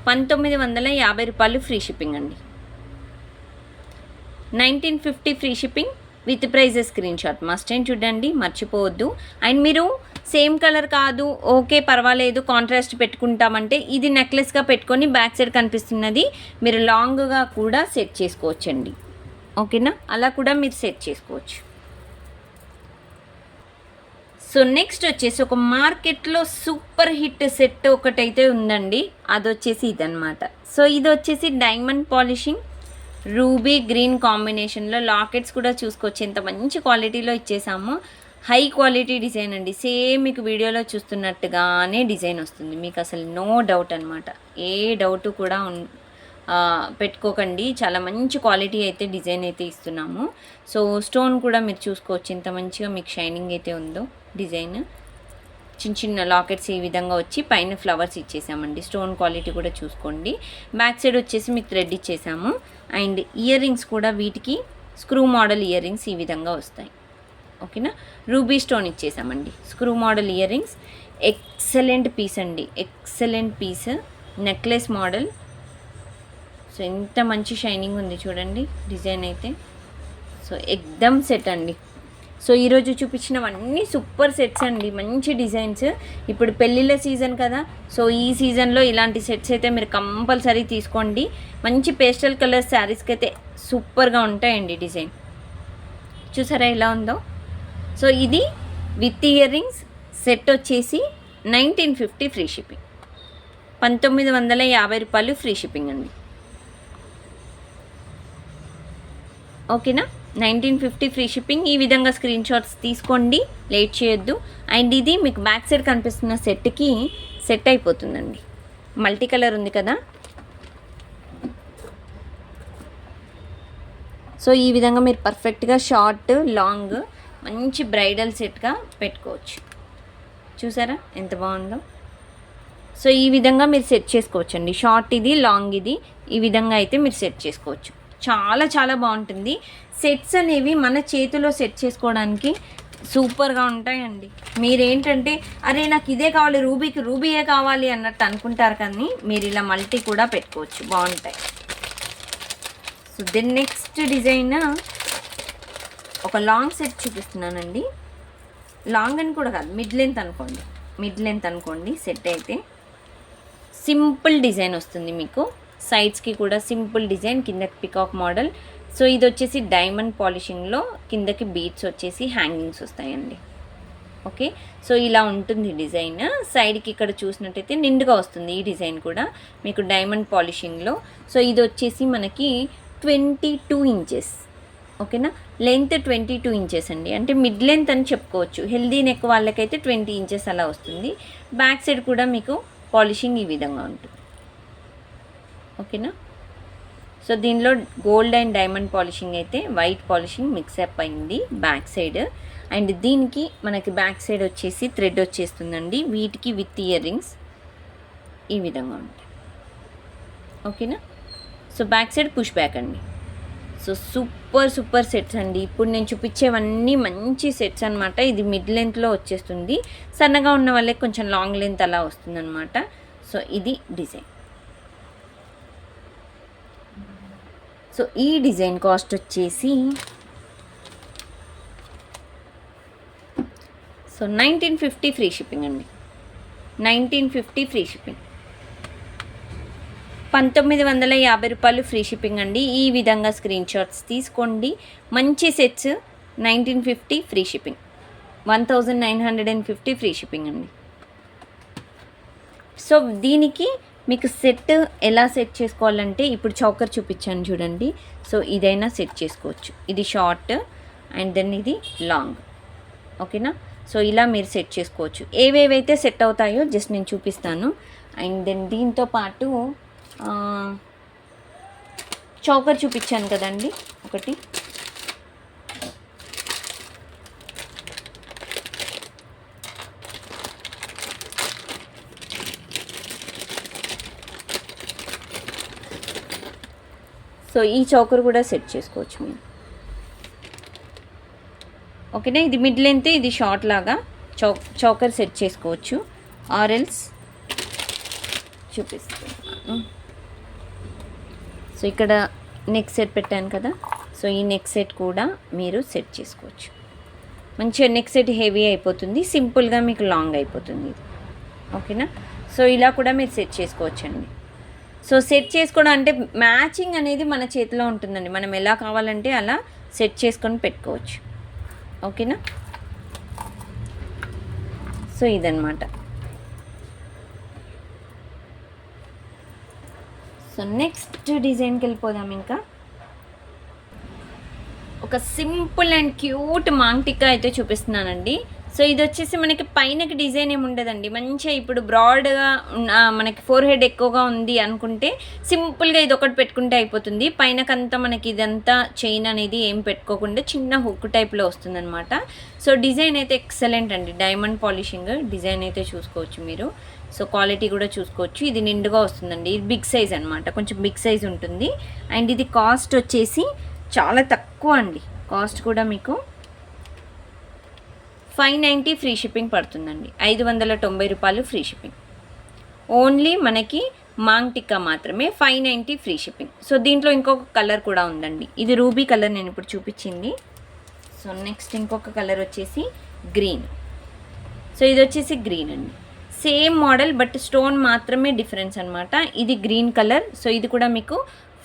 1950 రూపాయలు ఫ్రీ షిప్పింగ్ అండి. 1950 free shipping with prices screen shot must and చూడండి, మర్చిపోవద్దు. అండ్ మీరు సేమ్ కలర్ కాదు, ఓకే పర్వాలేదు కాంట్రాస్ట్ పెట్టుకుంటామంటే ఇది నెక్లెస్గా పెట్టుకొని బ్యాక్ సైడ్ కనిపిస్తున్నది మీరు లాంగ్గా కూడా సెట్ చేసుకోవచ్చండి, ఓకేనా. అలా కూడా మీరు సెట్ చేసుకోవచ్చు. సో నెక్స్ట్ వచ్చేసి ఒక మార్కెట్లో సూపర్ హిట్ సెట్ ఒకటైతే ఉందండి, అది వచ్చేసి ఇదనమాట. సో ఇది వచ్చేసి డైమండ్ పాలిషింగ్ రూబీ గ్రీన్ కాంబినేషన్లో లాకెట్స్ కూడా చూసుకోవచ్చు, ఎంత మంచి క్వాలిటీలో ఇచ్చేసాము. హై క్వాలిటీ డిజైన్ అండి, సేమ్ మీకు వీడియోలో చూస్తున్నట్టుగానే డిజైన్ వస్తుంది మీకు, అసలు నో డౌట్ అనమాట, ఏ డౌట్ కూడా పెట్టుకోకండి. చాలా మంచి క్వాలిటీ అయితే డిజైన్ అయితే ఇస్తున్నాము. సో స్టోన్ కూడా మీరు చూసుకోవచ్చు ఎంత మంచిగా మీకు షైనింగ్ అయితే ఉందో. డిజైన్ చిన్న లాకెట్స్ ఈ విధంగా వచ్చి పైన ఫ్లవర్స్ ఇచ్చేసామండి. స్టోన్ క్వాలిటీ కూడా చూసుకోండి. బ్యాక్ సైడ్ వచ్చేసి మీకు థ్రెడ్ ఇచ్చేసాము. అండ్ ఇయర్ రింగ్స్ కూడా వీటికి స్క్రూ మోడల్ ఇయర్ రింగ్స్ ఈ విధంగా వస్తాయి, ఓకేనా. రూబీ స్టోన్ ఇచ్చేసామండి. Screw model earrings excellent piece అండి, excellent piece. Necklace model. So ఎంత మంచి షైనింగ్ ఉంది చూడండి డిజైన్ అయితే. సో ఎక్దమ్ సెట్ అండి. సో ఈరోజు చూపించినవన్నీ సూపర్ సెట్స్ అండి, మంచి డిజైన్స్. ఇప్పుడు పెళ్ళిళ్ళ సీజన్ కదా, సో ఈ సీజన్లో ఇలాంటి సెట్స్ అయితే మీరు కంపల్సరీ తీసుకోండి. మంచి పేస్టల్ కలర్ శారీస్కి అయితే సూపర్గా ఉంటాయండి. డిజైన్ చూసారా ఎలా ఉందో. సో ఇది విత్ ఇయర్ రింగ్స్ సెట్ వచ్చేసి 1950 ఫ్రీ షిప్పింగ్. 1950 రూపాయలు ఫ్రీ షిప్పింగ్ అండి. ఓకేనా, 1950 ఫ్రీ షిప్పింగ్. ఈ విధంగా స్క్రీన్ షాట్స్ తీసుకోండి, లేట్ చేయొద్దు. అండ్ ఇది మీకు బ్యాక్ సైడ్ కనిపిస్తున్న సెట్కి సెట్ అయిపోతుందండి. మల్టీ కలర్ ఉంది కదా, సో ఈ విధంగా మీరు పర్ఫెక్ట్గా షార్ట్ లాంగ్ మంచి బ్రైడల్ సెట్గా పెట్టుకోవచ్చు. చూసారా ఎంత బాగుందో. సో ఈ విధంగా మీరు సెట్ చేసుకోవచ్చండి. షార్ట్ ఇది, లాంగ్ ఇది, ఈ విధంగా అయితే మీరు సెట్ చేసుకోవచ్చు. చాలా చాలా బాగుంటుంది. సెట్స్ అనేవి మన చేతిలో సెట్ చేసుకోవడానికి సూపర్గా ఉంటాయండి. మీరేంటంటే అరే నాకు ఇదే కావాలి, రూబీయే కావాలి అన్నట్టు అనుకుంటారు, కానీ మీరు ఇలా మల్టీ కూడా పెట్టుకోవచ్చు, బాగుంటాయి. సో దెన్ నెక్స్ట్ డిజైన్ ఒక లాంగ్ సెట్ చూపిస్తున్నానండి. లాంగ్ అని కూడా కాదు, మిడ్ లెంత్ అనుకోండి. సెట్ అయితే సింపుల్ డిజైన్ వస్తుంది మీకు. సైడ్స్కి కూడా సింపుల్ డిజైన్, కిందకి పికాక్ మోడల్. సో ఇది వచ్చేసి డైమండ్ పాలిషింగ్లో కిందకి బీడ్స్ వచ్చేసి హ్యాంగింగ్స్ వస్తాయండి. ఓకే, సో ఇలా ఉంటుంది డిజైన్. సైడ్కి ఇక్కడ చూసినట్టయితే నిండుగా వస్తుంది ఈ డిజైన్ కూడా మీకు డైమండ్ పాలిషింగ్లో. సో ఇది వచ్చేసి మనకి 22 ఇంచెస్. ఓకేనా, లెంత్ 22 ఇంచెస్ అండి. అంటే మిడ్ లెంత్ అని చెప్పుకోవచ్చు. హెల్దీ నెక్ వాళ్ళకైతే 20 ఇంచెస్ అలా వస్తుంది. బ్యాక్ సైడ్ కూడా మీకు పాలిషింగ్ ఈ విధంగా ఉంటుంది. ఓకేనా, సో దీనిలో గోల్డ్ అండ్ డైమండ్ పాలిషింగ్ అయితే వైట్ పాలిషింగ్ మిక్సప్ అయింది బ్యాక్ సైడ్. అండ్ దీనికి మనకి బ్యాక్ సైడ్ వచ్చేసి థ్రెడ్ వచ్చేస్తుందండి. వీటికి విత్ ఇయర్ రింగ్స్ ఈ విధంగా ఉంటాయి. ఓకేనా, so back side push back అండి. సో సూపర్ సెట్స్ అండి. ఇప్పుడు నేను చూపించేవన్నీ మంచి సెట్స్ అనమాట. ఇది మిడ్ లెంత్లో వచ్చేస్తుంది. సన్నగా ఉన్న వాళ్ళకి కొంచెం లాంగ్ లెంత్ అలా వస్తుంది అనమాట. సో ఇది డిజైన్. సో ఈ డిజైన్ కాస్ట్ వచ్చేసి 1950 ఫ్రీ షిప్పింగ్ అండి. 1950 ఫ్రీ షిప్పింగ్. 1950 రూపాయలు ఫ్రీ షిప్పింగ్ అండి. ఈ విధంగా స్క్రీన్ షాట్స్ తీసుకోండి. మంచి sets 1950 free shipping. 1950 free shipping అండి. సో దీనికి మీకు సెట్ ఎలా సెట్ చేసుకోవాలంటే ఇప్పుడు చౌకర్ చూపించాను చూడండి. సో ఇదైనా సెట్ చేసుకోవచ్చు. ఇది షార్ట్ అండ్ దెన్ ఇది లాంగ్. ఓకేనా, సో ఇలా మీరు సెట్ చేసుకోవచ్చు. ఏవేవైతే సెట్ అవుతాయో జస్ట్ నేను చూపిస్తాను. అండ్ దెన్ దీంతో పాటు చౌకర్ చూపించాను కదండి ఒకటి. సో ఈ చౌకర్ కూడా సెట్ చేసుకోవచ్చు మీరు. ఓకేనా, ఇది మిడ్ లెంత్, ఇది షార్ట్ లాగా చౌకర్ సెట్ చేసుకోవచ్చు. ఆర్ఎల్స్ చూపిస్తాను. సో ఇక్కడ నెక్ సెట్ పెట్టాను కదా, సో ఈ నెక్ సెట్ కూడా మీరు సెట్ చేసుకోవచ్చు. మంచిగా నెక్ సెట్ హెవీ అయిపోతుంది, సింపుల్గా మీకు లాంగ్ అయిపోతుంది ఇది. ఓకేనా, సో ఇలా కూడా మీరు సెట్ చేసుకోవచ్చండి. సో సెట్ చేసుకోవడం అంటే మ్యాచింగ్ అనేది మన చేతిలో ఉంటుందండి. మనం ఎలా కావాలంటే అలా సెట్ చేసుకొని పెట్టుకోవచ్చు. ఓకేనా, సో ఇదన్నమాట. సో నెక్స్ట్ డిజైన్కి వెళ్ళిపోదాం. ఇంకా ఒక simple and cute maang tikka అయితే చూపిస్తున్నానండి. సో ఇది వచ్చేసి మనకి పైనకి డిజైన్ ఏమి ఉండదండి. మంచిగా ఇప్పుడు బ్రాడ్గా మనకి ఫోర్ హెడ్ ఎక్కువగా ఉంది అనుకుంటే సింపుల్గా ఇది ఒకటి పెట్టుకుంటే అయిపోతుంది. పైనకంతా మనకి ఇదంతా చైన్ అనేది ఏం పెట్టుకోకుండా చిన్న హుక్ టైప్లో వస్తుందన్నమాట. సో డిజైన్ అయితే ఎక్సలెంట్ అండి. డైమండ్ పాలిషింగ్ డిజైన్ అయితే చూసుకోవచ్చు మీరు. సో క్వాలిటీ కూడా చూసుకోవచ్చు. ఇది నిండుగా వస్తుందండి. ఇది బిగ్ సైజ్ అనమాట, కొంచెం బిగ్ సైజ్ ఉంటుంది. అండ్ ఇది కాస్ట్ వచ్చేసి చాలా తక్కువ అండి. కాస్ట్ కూడా మీకు 590 ఫ్రీ షిప్పింగ్ పడుతుందండి. 590 రూపాయలు ఫ్రీ షిప్పింగ్. ఓన్లీ మనకి మాంగ్ టిక్కా మాత్రమే 590 ఫ్రీ షిప్పింగ్. సో దీంట్లో ఇంకొక కలర్ కూడా ఉందండి. ఇది రూబీ కలర్ నేను ఇప్పుడు చూపించింది. సో నెక్స్ట్ ఇంకొక కలర్ వచ్చేసి గ్రీన్. సో ఇది వచ్చేసి గ్రీన్ అండి. సేమ్ మోడల్ బట్ స్టోన్ మాత్రమే డిఫరెన్స్ అనమాట. ఇది గ్రీన్ కలర్. సో ఇది కూడా మీకు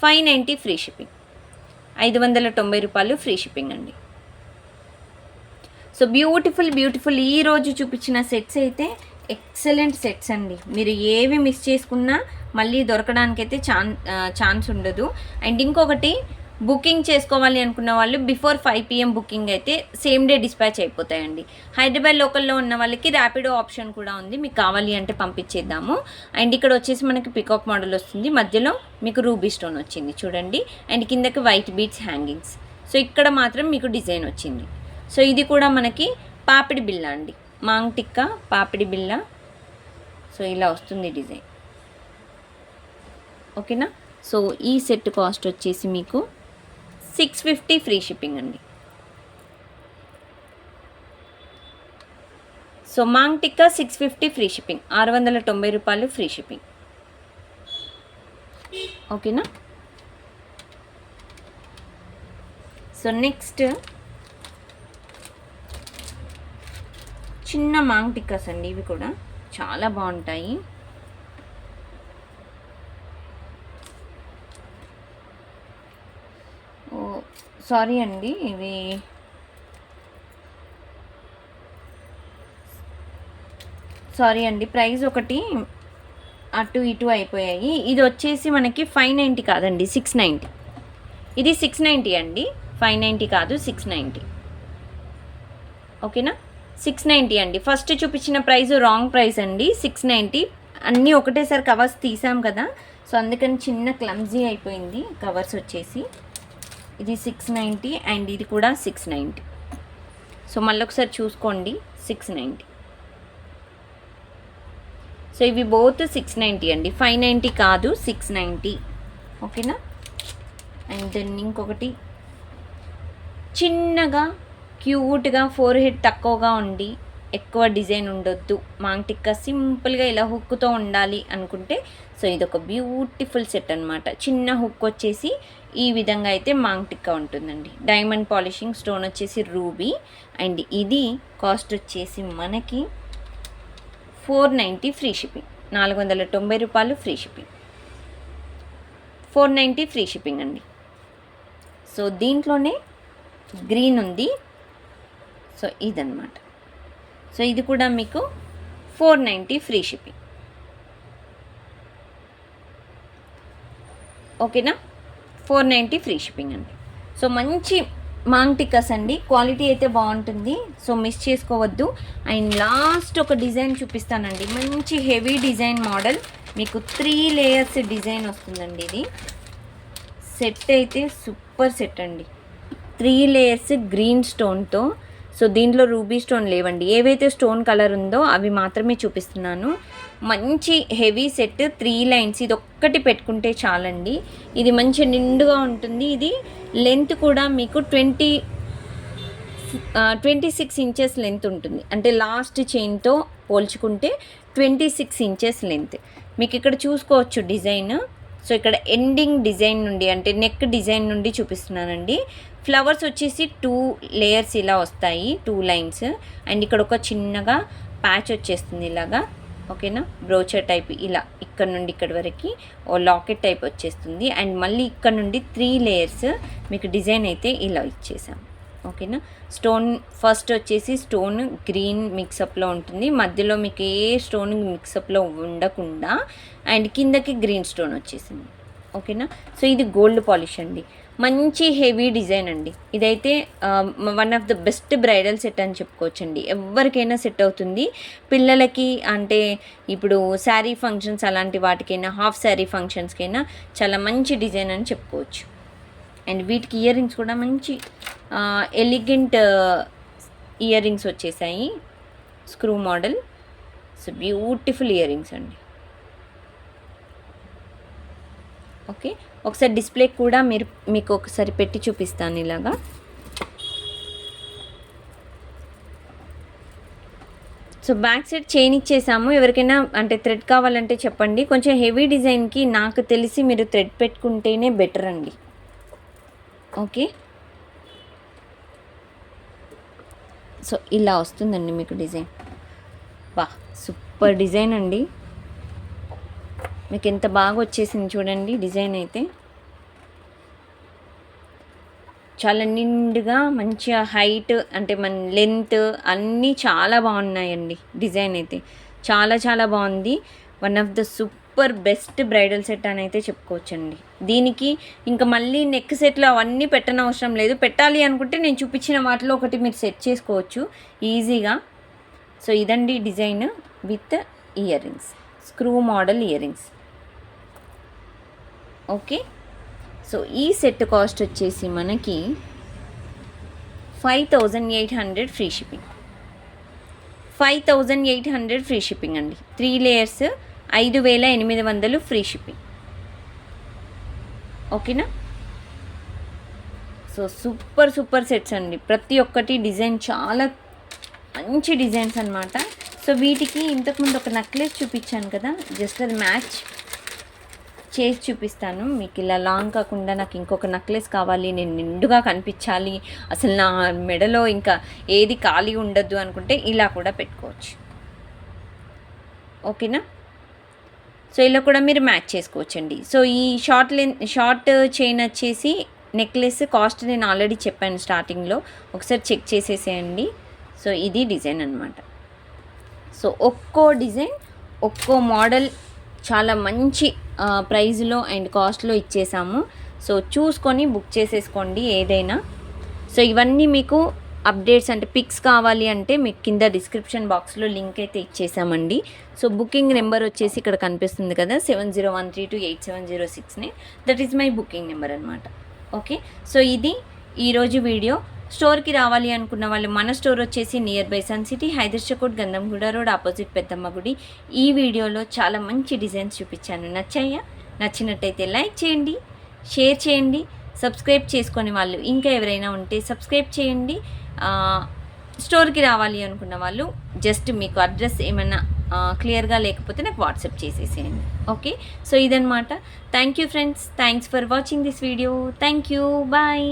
590 ఫ్రీ షిప్పింగ్. 590 రూపాయలు ఫ్రీ షిప్పింగ్ అండి. సో బ్యూటిఫుల్ ఈరోజు చూపించిన సెట్స్ అయితే ఎక్సలెంట్ సెట్స్ అండి. మీరు ఏవి మిస్ చేసుకున్నా మళ్ళీ దొరకడానికైతే ఛాన్స్ ఉండదు. అండ్ ఇంకొకటి, బుకింగ్ చేసుకోవాలి అనుకున్న వాళ్ళు బిఫోర్ 5 PM బుకింగ్ అయితే సేమ్ డే డిస్పాచ్ అయిపోతాయండి. హైదరాబాద్ లోకల్లో ఉన్న వాళ్ళకి ర్యాపిడో ఆప్షన్ కూడా ఉంది, మీకు కావాలి అంటే పంపించేద్దాము. అండ్ ఇక్కడ వచ్చేసి మనకి పికాక్ మోడల్ వస్తుంది, మధ్యలో మీకు రూబీ స్టోన్ వచ్చింది చూడండి. అండ్ కిందకి వైట్ బీడ్స్ హ్యాంగింగ్స్. సో ఇక్కడ మాత్రం మీకు డిజైన్ వచ్చింది. సో ఇది కూడా మనకి పాపిడి బిళ్ళ అండి, మాంగ్ టిక్కా పాపిడి బిళ్ళ. సో ఇలా వస్తుంది డిజైన్, ఓకేనా. సో ఈ సెట్ కాస్ట్ వచ్చేసి మీకు 650 ఫ్రీ షిప్పింగ్ అండి. So maang tikka 650 free shipping, 690 రూపాయలు ఫ్రీ షిప్పింగ్, ఓకేనా. సో నెక్స్ట్ చిన్న మాంగ్ టిక్కాస్ అండి, ఇవి కూడా చాలా బాగుంటాయి. సారీ అండి, ఇవి ప్రైస్ ఒకటి అటు ఇటు అయిపోయాయి. ఇది వచ్చేసి మనకి 590 కాదండి, 690. ఇది 690 అండి, 590 కాదు, 690, ఓకేనా. 690 అండి. ఫస్ట్ చూపించిన ప్రైస్ రాంగ్ ప్రైస్ అండి, 690. అన్నీ ఒకటేసారి కవర్స్ తీసాం కదా, సో అందుకని చిన్న క్లమ్జీ అయిపోయింది కవర్స్ వచ్చేసి. ఇది 690 అండ్ ఇది కూడా 690. సో మళ్ళీ ఒకసారి చూసుకోండి, 690. సో ఇవి బోత్ 690 అండి, 590 కాదు, 690, ఓకేనా. అండ్ దెన్ ఇంకొకటి చిన్నగా క్యూట్గా ఫోర్ హెడ్ తక్కువగా ఉండి ఎక్కువ డిజైన్ ఉండొద్దు, మాంగ్ టిక్కా సింపుల్గా ఇలా హుక్తో ఉండాలి అనుకుంటే సో ఇదొక బ్యూటిఫుల్ సెట్ అనమాట. చిన్న హుక్ వచ్చేసి ఈ విధంగా అయితే మాంగ్ టిక్కా ఉంటుందండి. డైమండ్ పాలిషింగ్, స్టోన్ వచ్చేసి రూబీ. అండ్ ఇది కాస్ట్ వచ్చేసి మనకి 490 ఫ్రీ షిప్పింగ్, 490 రూపాయలు ఫ్రీ షిప్పింగ్, 490 ఫ్రీ షిప్పింగ్ అండి. సో దీంట్లోనే గ్రీన్ ఉంది, సో ఇదన్నమాట. సో ఇది కూడా మీకు 490 ఫ్రీ షిప్పింగ్, ఓకేనా. 490 ఫ్రీ షిప్పింగ్ అండి. సో మంచి మాంగ్ టిక్కాస్ అండి, క్వాలిటీ అయితే బాగుంటుంది, సో మిస్ చేసుకోవద్దు. అండ్ లాస్ట్ ఒక డిజైన్ చూపిస్తానండి, మంచి హెవీ డిజైన్ మోడల్, మీకు 3 లేయర్స్ డిజైన్ వస్తుందండి. ఇది సెట్ అయితే సూపర్ సెట్ అండి, 3 లేయర్స్ గ్రీన్ స్టోన్తో. సో దీంట్లో రూబీ స్టోన్ లేవండి, ఏవైతే స్టోన్ కలర్ ఉందో అవి మాత్రమే చూపిస్తున్నాను. మంచి హెవీ సెట్, 3 లైన్స్, ఇది ఒక్కటి పెట్టుకుంటే చాలండి. ఇది మంచి నిండుగా ఉంటుంది. ఇది లెంత్ కూడా మీకు 26 ఇంచెస్ లెంత్ ఉంటుంది, అంటే లాస్ట్ చైన్తో పోల్చుకుంటే 26 ఇంచెస్ లెంత్. మీకు ఇక్కడ చూసుకోవచ్చు డిజైన్. సో ఇక్కడ ఎండింగ్ డిజైన్ నుండి, అంటే నెక్ డిజైన్ నుండి చూపిస్తున్నానండి. ఫ్లవర్స్ వచ్చేసి 2 లేయర్స్ ఇలా వస్తాయి, 2 లైన్స్. అండ్ ఇక్కడ ఒక చిన్నగా ప్యాచ్ వచ్చేస్తుంది ఇలాగా, ఓకేనా. బ్రోచర్ టైప్ ఇలా ఇక్కడ నుండి ఇక్కడ వరకు ఓ లాకెట్ టైప్ వచ్చేస్తుంది. అండ్ మళ్ళీ ఇక్కడ నుండి 3 లేయర్స్ మీకు డిజైన్ అయితే ఇలా ఇచ్చేసాం, ఓకేనా. స్టోన్ ఫస్ట్ వచ్చేసి స్టోన్ గ్రీన్ మిక్సప్లో ఉంటుంది, మధ్యలో మీకు ఏ స్టోన్ మిక్సప్లో ఉండకుండా అండ్ కిందకి గ్రీన్ స్టోన్ వచ్చేసింది, ఓకేనా. సో ఇది గోల్డ్ పాలిష్ అండి, మంచి హెవీ డిజైన్ అండి. ఇదైతే one of the best bridal set అని చెప్పుకోవచ్చండి, ఎవరికైనా సెట్ అవుతుంది. పిల్లలకి అంటే ఇప్పుడు శారీ ఫంక్షన్స్ అలాంటి వాటికైనా, హాఫ్ శారీ ఫంక్షన్స్కైనా చాలా మంచి డిజైన్ అని చెప్పుకోవచ్చు. అండ్ వీటికి ఇయర్ రింగ్స్ కూడా మంచి ఎలిగెంట్ ఇయర్ రింగ్స్ వచ్చేసాయి, screw model. So beautiful earrings అండి, ఓకే. ఒకసారి డిస్ప్లే కూడా మీకు ఒకసారి పెట్టి చూపిస్తాను ఇలాగా. సో బ్యాక్ సైడ్ చైన్ ఇచ్చేసాము. ఎవరికైనా అంటే థ్రెడ్ కావాలంటే చెప్పండి. కొంచెం హెవీ డిజైన్కి నాకు తెలిసి మీరు థ్రెడ్ పెట్టుకుంటేనే బెటర్ అండి, ఓకే. సో ఇలా వస్తుందండి మీకు డిజైన్. వా సూపర్ డిజైన్ అండి, మీకు ఎంత బాగా వచ్చేసింది చూడండి డిజైన్ అయితే. చాలా నిండుగా మంచిగా హైట్ అంటే మన లెంత్ అన్నీ చాలా బాగున్నాయండి. డిజైన్ అయితే చాలా చాలా బాగుంది. One of the super best bridal set అని అయితే చెప్పుకోవచ్చండి. దీనికి ఇంకా మళ్ళీ నెక్ సెట్లు అవన్నీ పెట్టనవసరం లేదు. పెట్టాలి అనుకుంటే నేను చూపించిన వాటిలో ఒకటి మీరు సెట్ చేసుకోవచ్చు ఈజీగా. సో ఇదండి design with ear rings, screw model ear rings. Okay, so ఈ సెట్ కాస్ట్ వచ్చేసి మనకి 5800 ఫ్రీ షిప్పింగ్. 5800 ఫ్రీ షిప్పింగ్ అండి. 3 లేయర్స్ 5800 ఫ్రీ షిప్పింగ్. ఓకేనా? సో సూపర్ సూపర్ సెట్స్ అండి. ప్రతి ఒక్కటి డిజైన్ చాలా మంచి డిజైన్స్ అనమాట. సో వీటికి ఇంతకుముందు ఒక నెక్లెస్ చూపించాను కదా, జస్ట్ అది మ్యాచ్ చేసి చూపిస్తాను మీకు. ఇలా లాంగ్ కాకుండా నాకు ఇంకొక నెక్లెస్ కావాలి, నేను నిండుగా కనిపించాలి, అసలు నా మెడలో ఇంకా ఏది ఖాళీ ఉండద్దు అనుకుంటే ఇలా కూడా పెట్టుకోవచ్చు. ఓకేనా? సో ఇలా కూడా మీరు మ్యాచ్ చేసుకోవచ్చండి. సో ఈ షార్ట్ చైన్ వచ్చేసి నెక్లెస్ కాస్ట్ నేను ఆల్రెడీ చెప్పాను స్టార్టింగ్లో, ఒకసారి చెక్ చేసేసేయండి. సో ఇది డిజైన్ అనమాట. సో ఒక్కో డిజైన్ ఒక్కో మోడల్ చాలా మంచి ప్రైస్లో అండ్ కాస్ట్లో ఇచ్చేసాము. సో చూసుకొని బుక్ చేసేసుకోండి ఏదైనా. సో ఇవన్నీ మీకు అప్డేట్స్ అంటే పిక్స్ కావాలి అంటే మీకు కింద డిస్క్రిప్షన్ బాక్స్లో లింక్ అయితే ఇచ్చేసామండి. సో బుకింగ్ నెంబర్ వచ్చేసి ఇక్కడ కనిపిస్తుంది కదా, 7013287069. That is my booking number అనమాట. ఓకే, సో ఇది ఈరోజు వీడియో. స్టోర్కి రావాలి అనుకున్న వాళ్ళు మన స్టోర్ వచ్చేసి near by sun city, Hydershakote, Gandhamguda road, opposite Peddamma గుడి. ఈ వీడియోలో చాలా మంచి డిజైన్స్ చూపించాను. నచ్చాయా? నచ్చినట్టయితే లైక్ చేయండి, షేర్ చేయండి. సబ్స్క్రైబ్ చేసుకొని వాళ్ళు ఇంకా ఎవరైనా ఉంటే సబ్స్క్రైబ్ చేయండి. స్టోర్కి రావాలి అనుకున్న వాళ్ళు జస్ట్ మీకు అడ్రస్ ఏమైనా క్లియర్గా లేకపోతే నాకు వాట్సాప్ చేసేసేయండి. ఓకే, సో ఇదన్నమాట. Thank you friends, thanks for watching this video. Thank you, bye.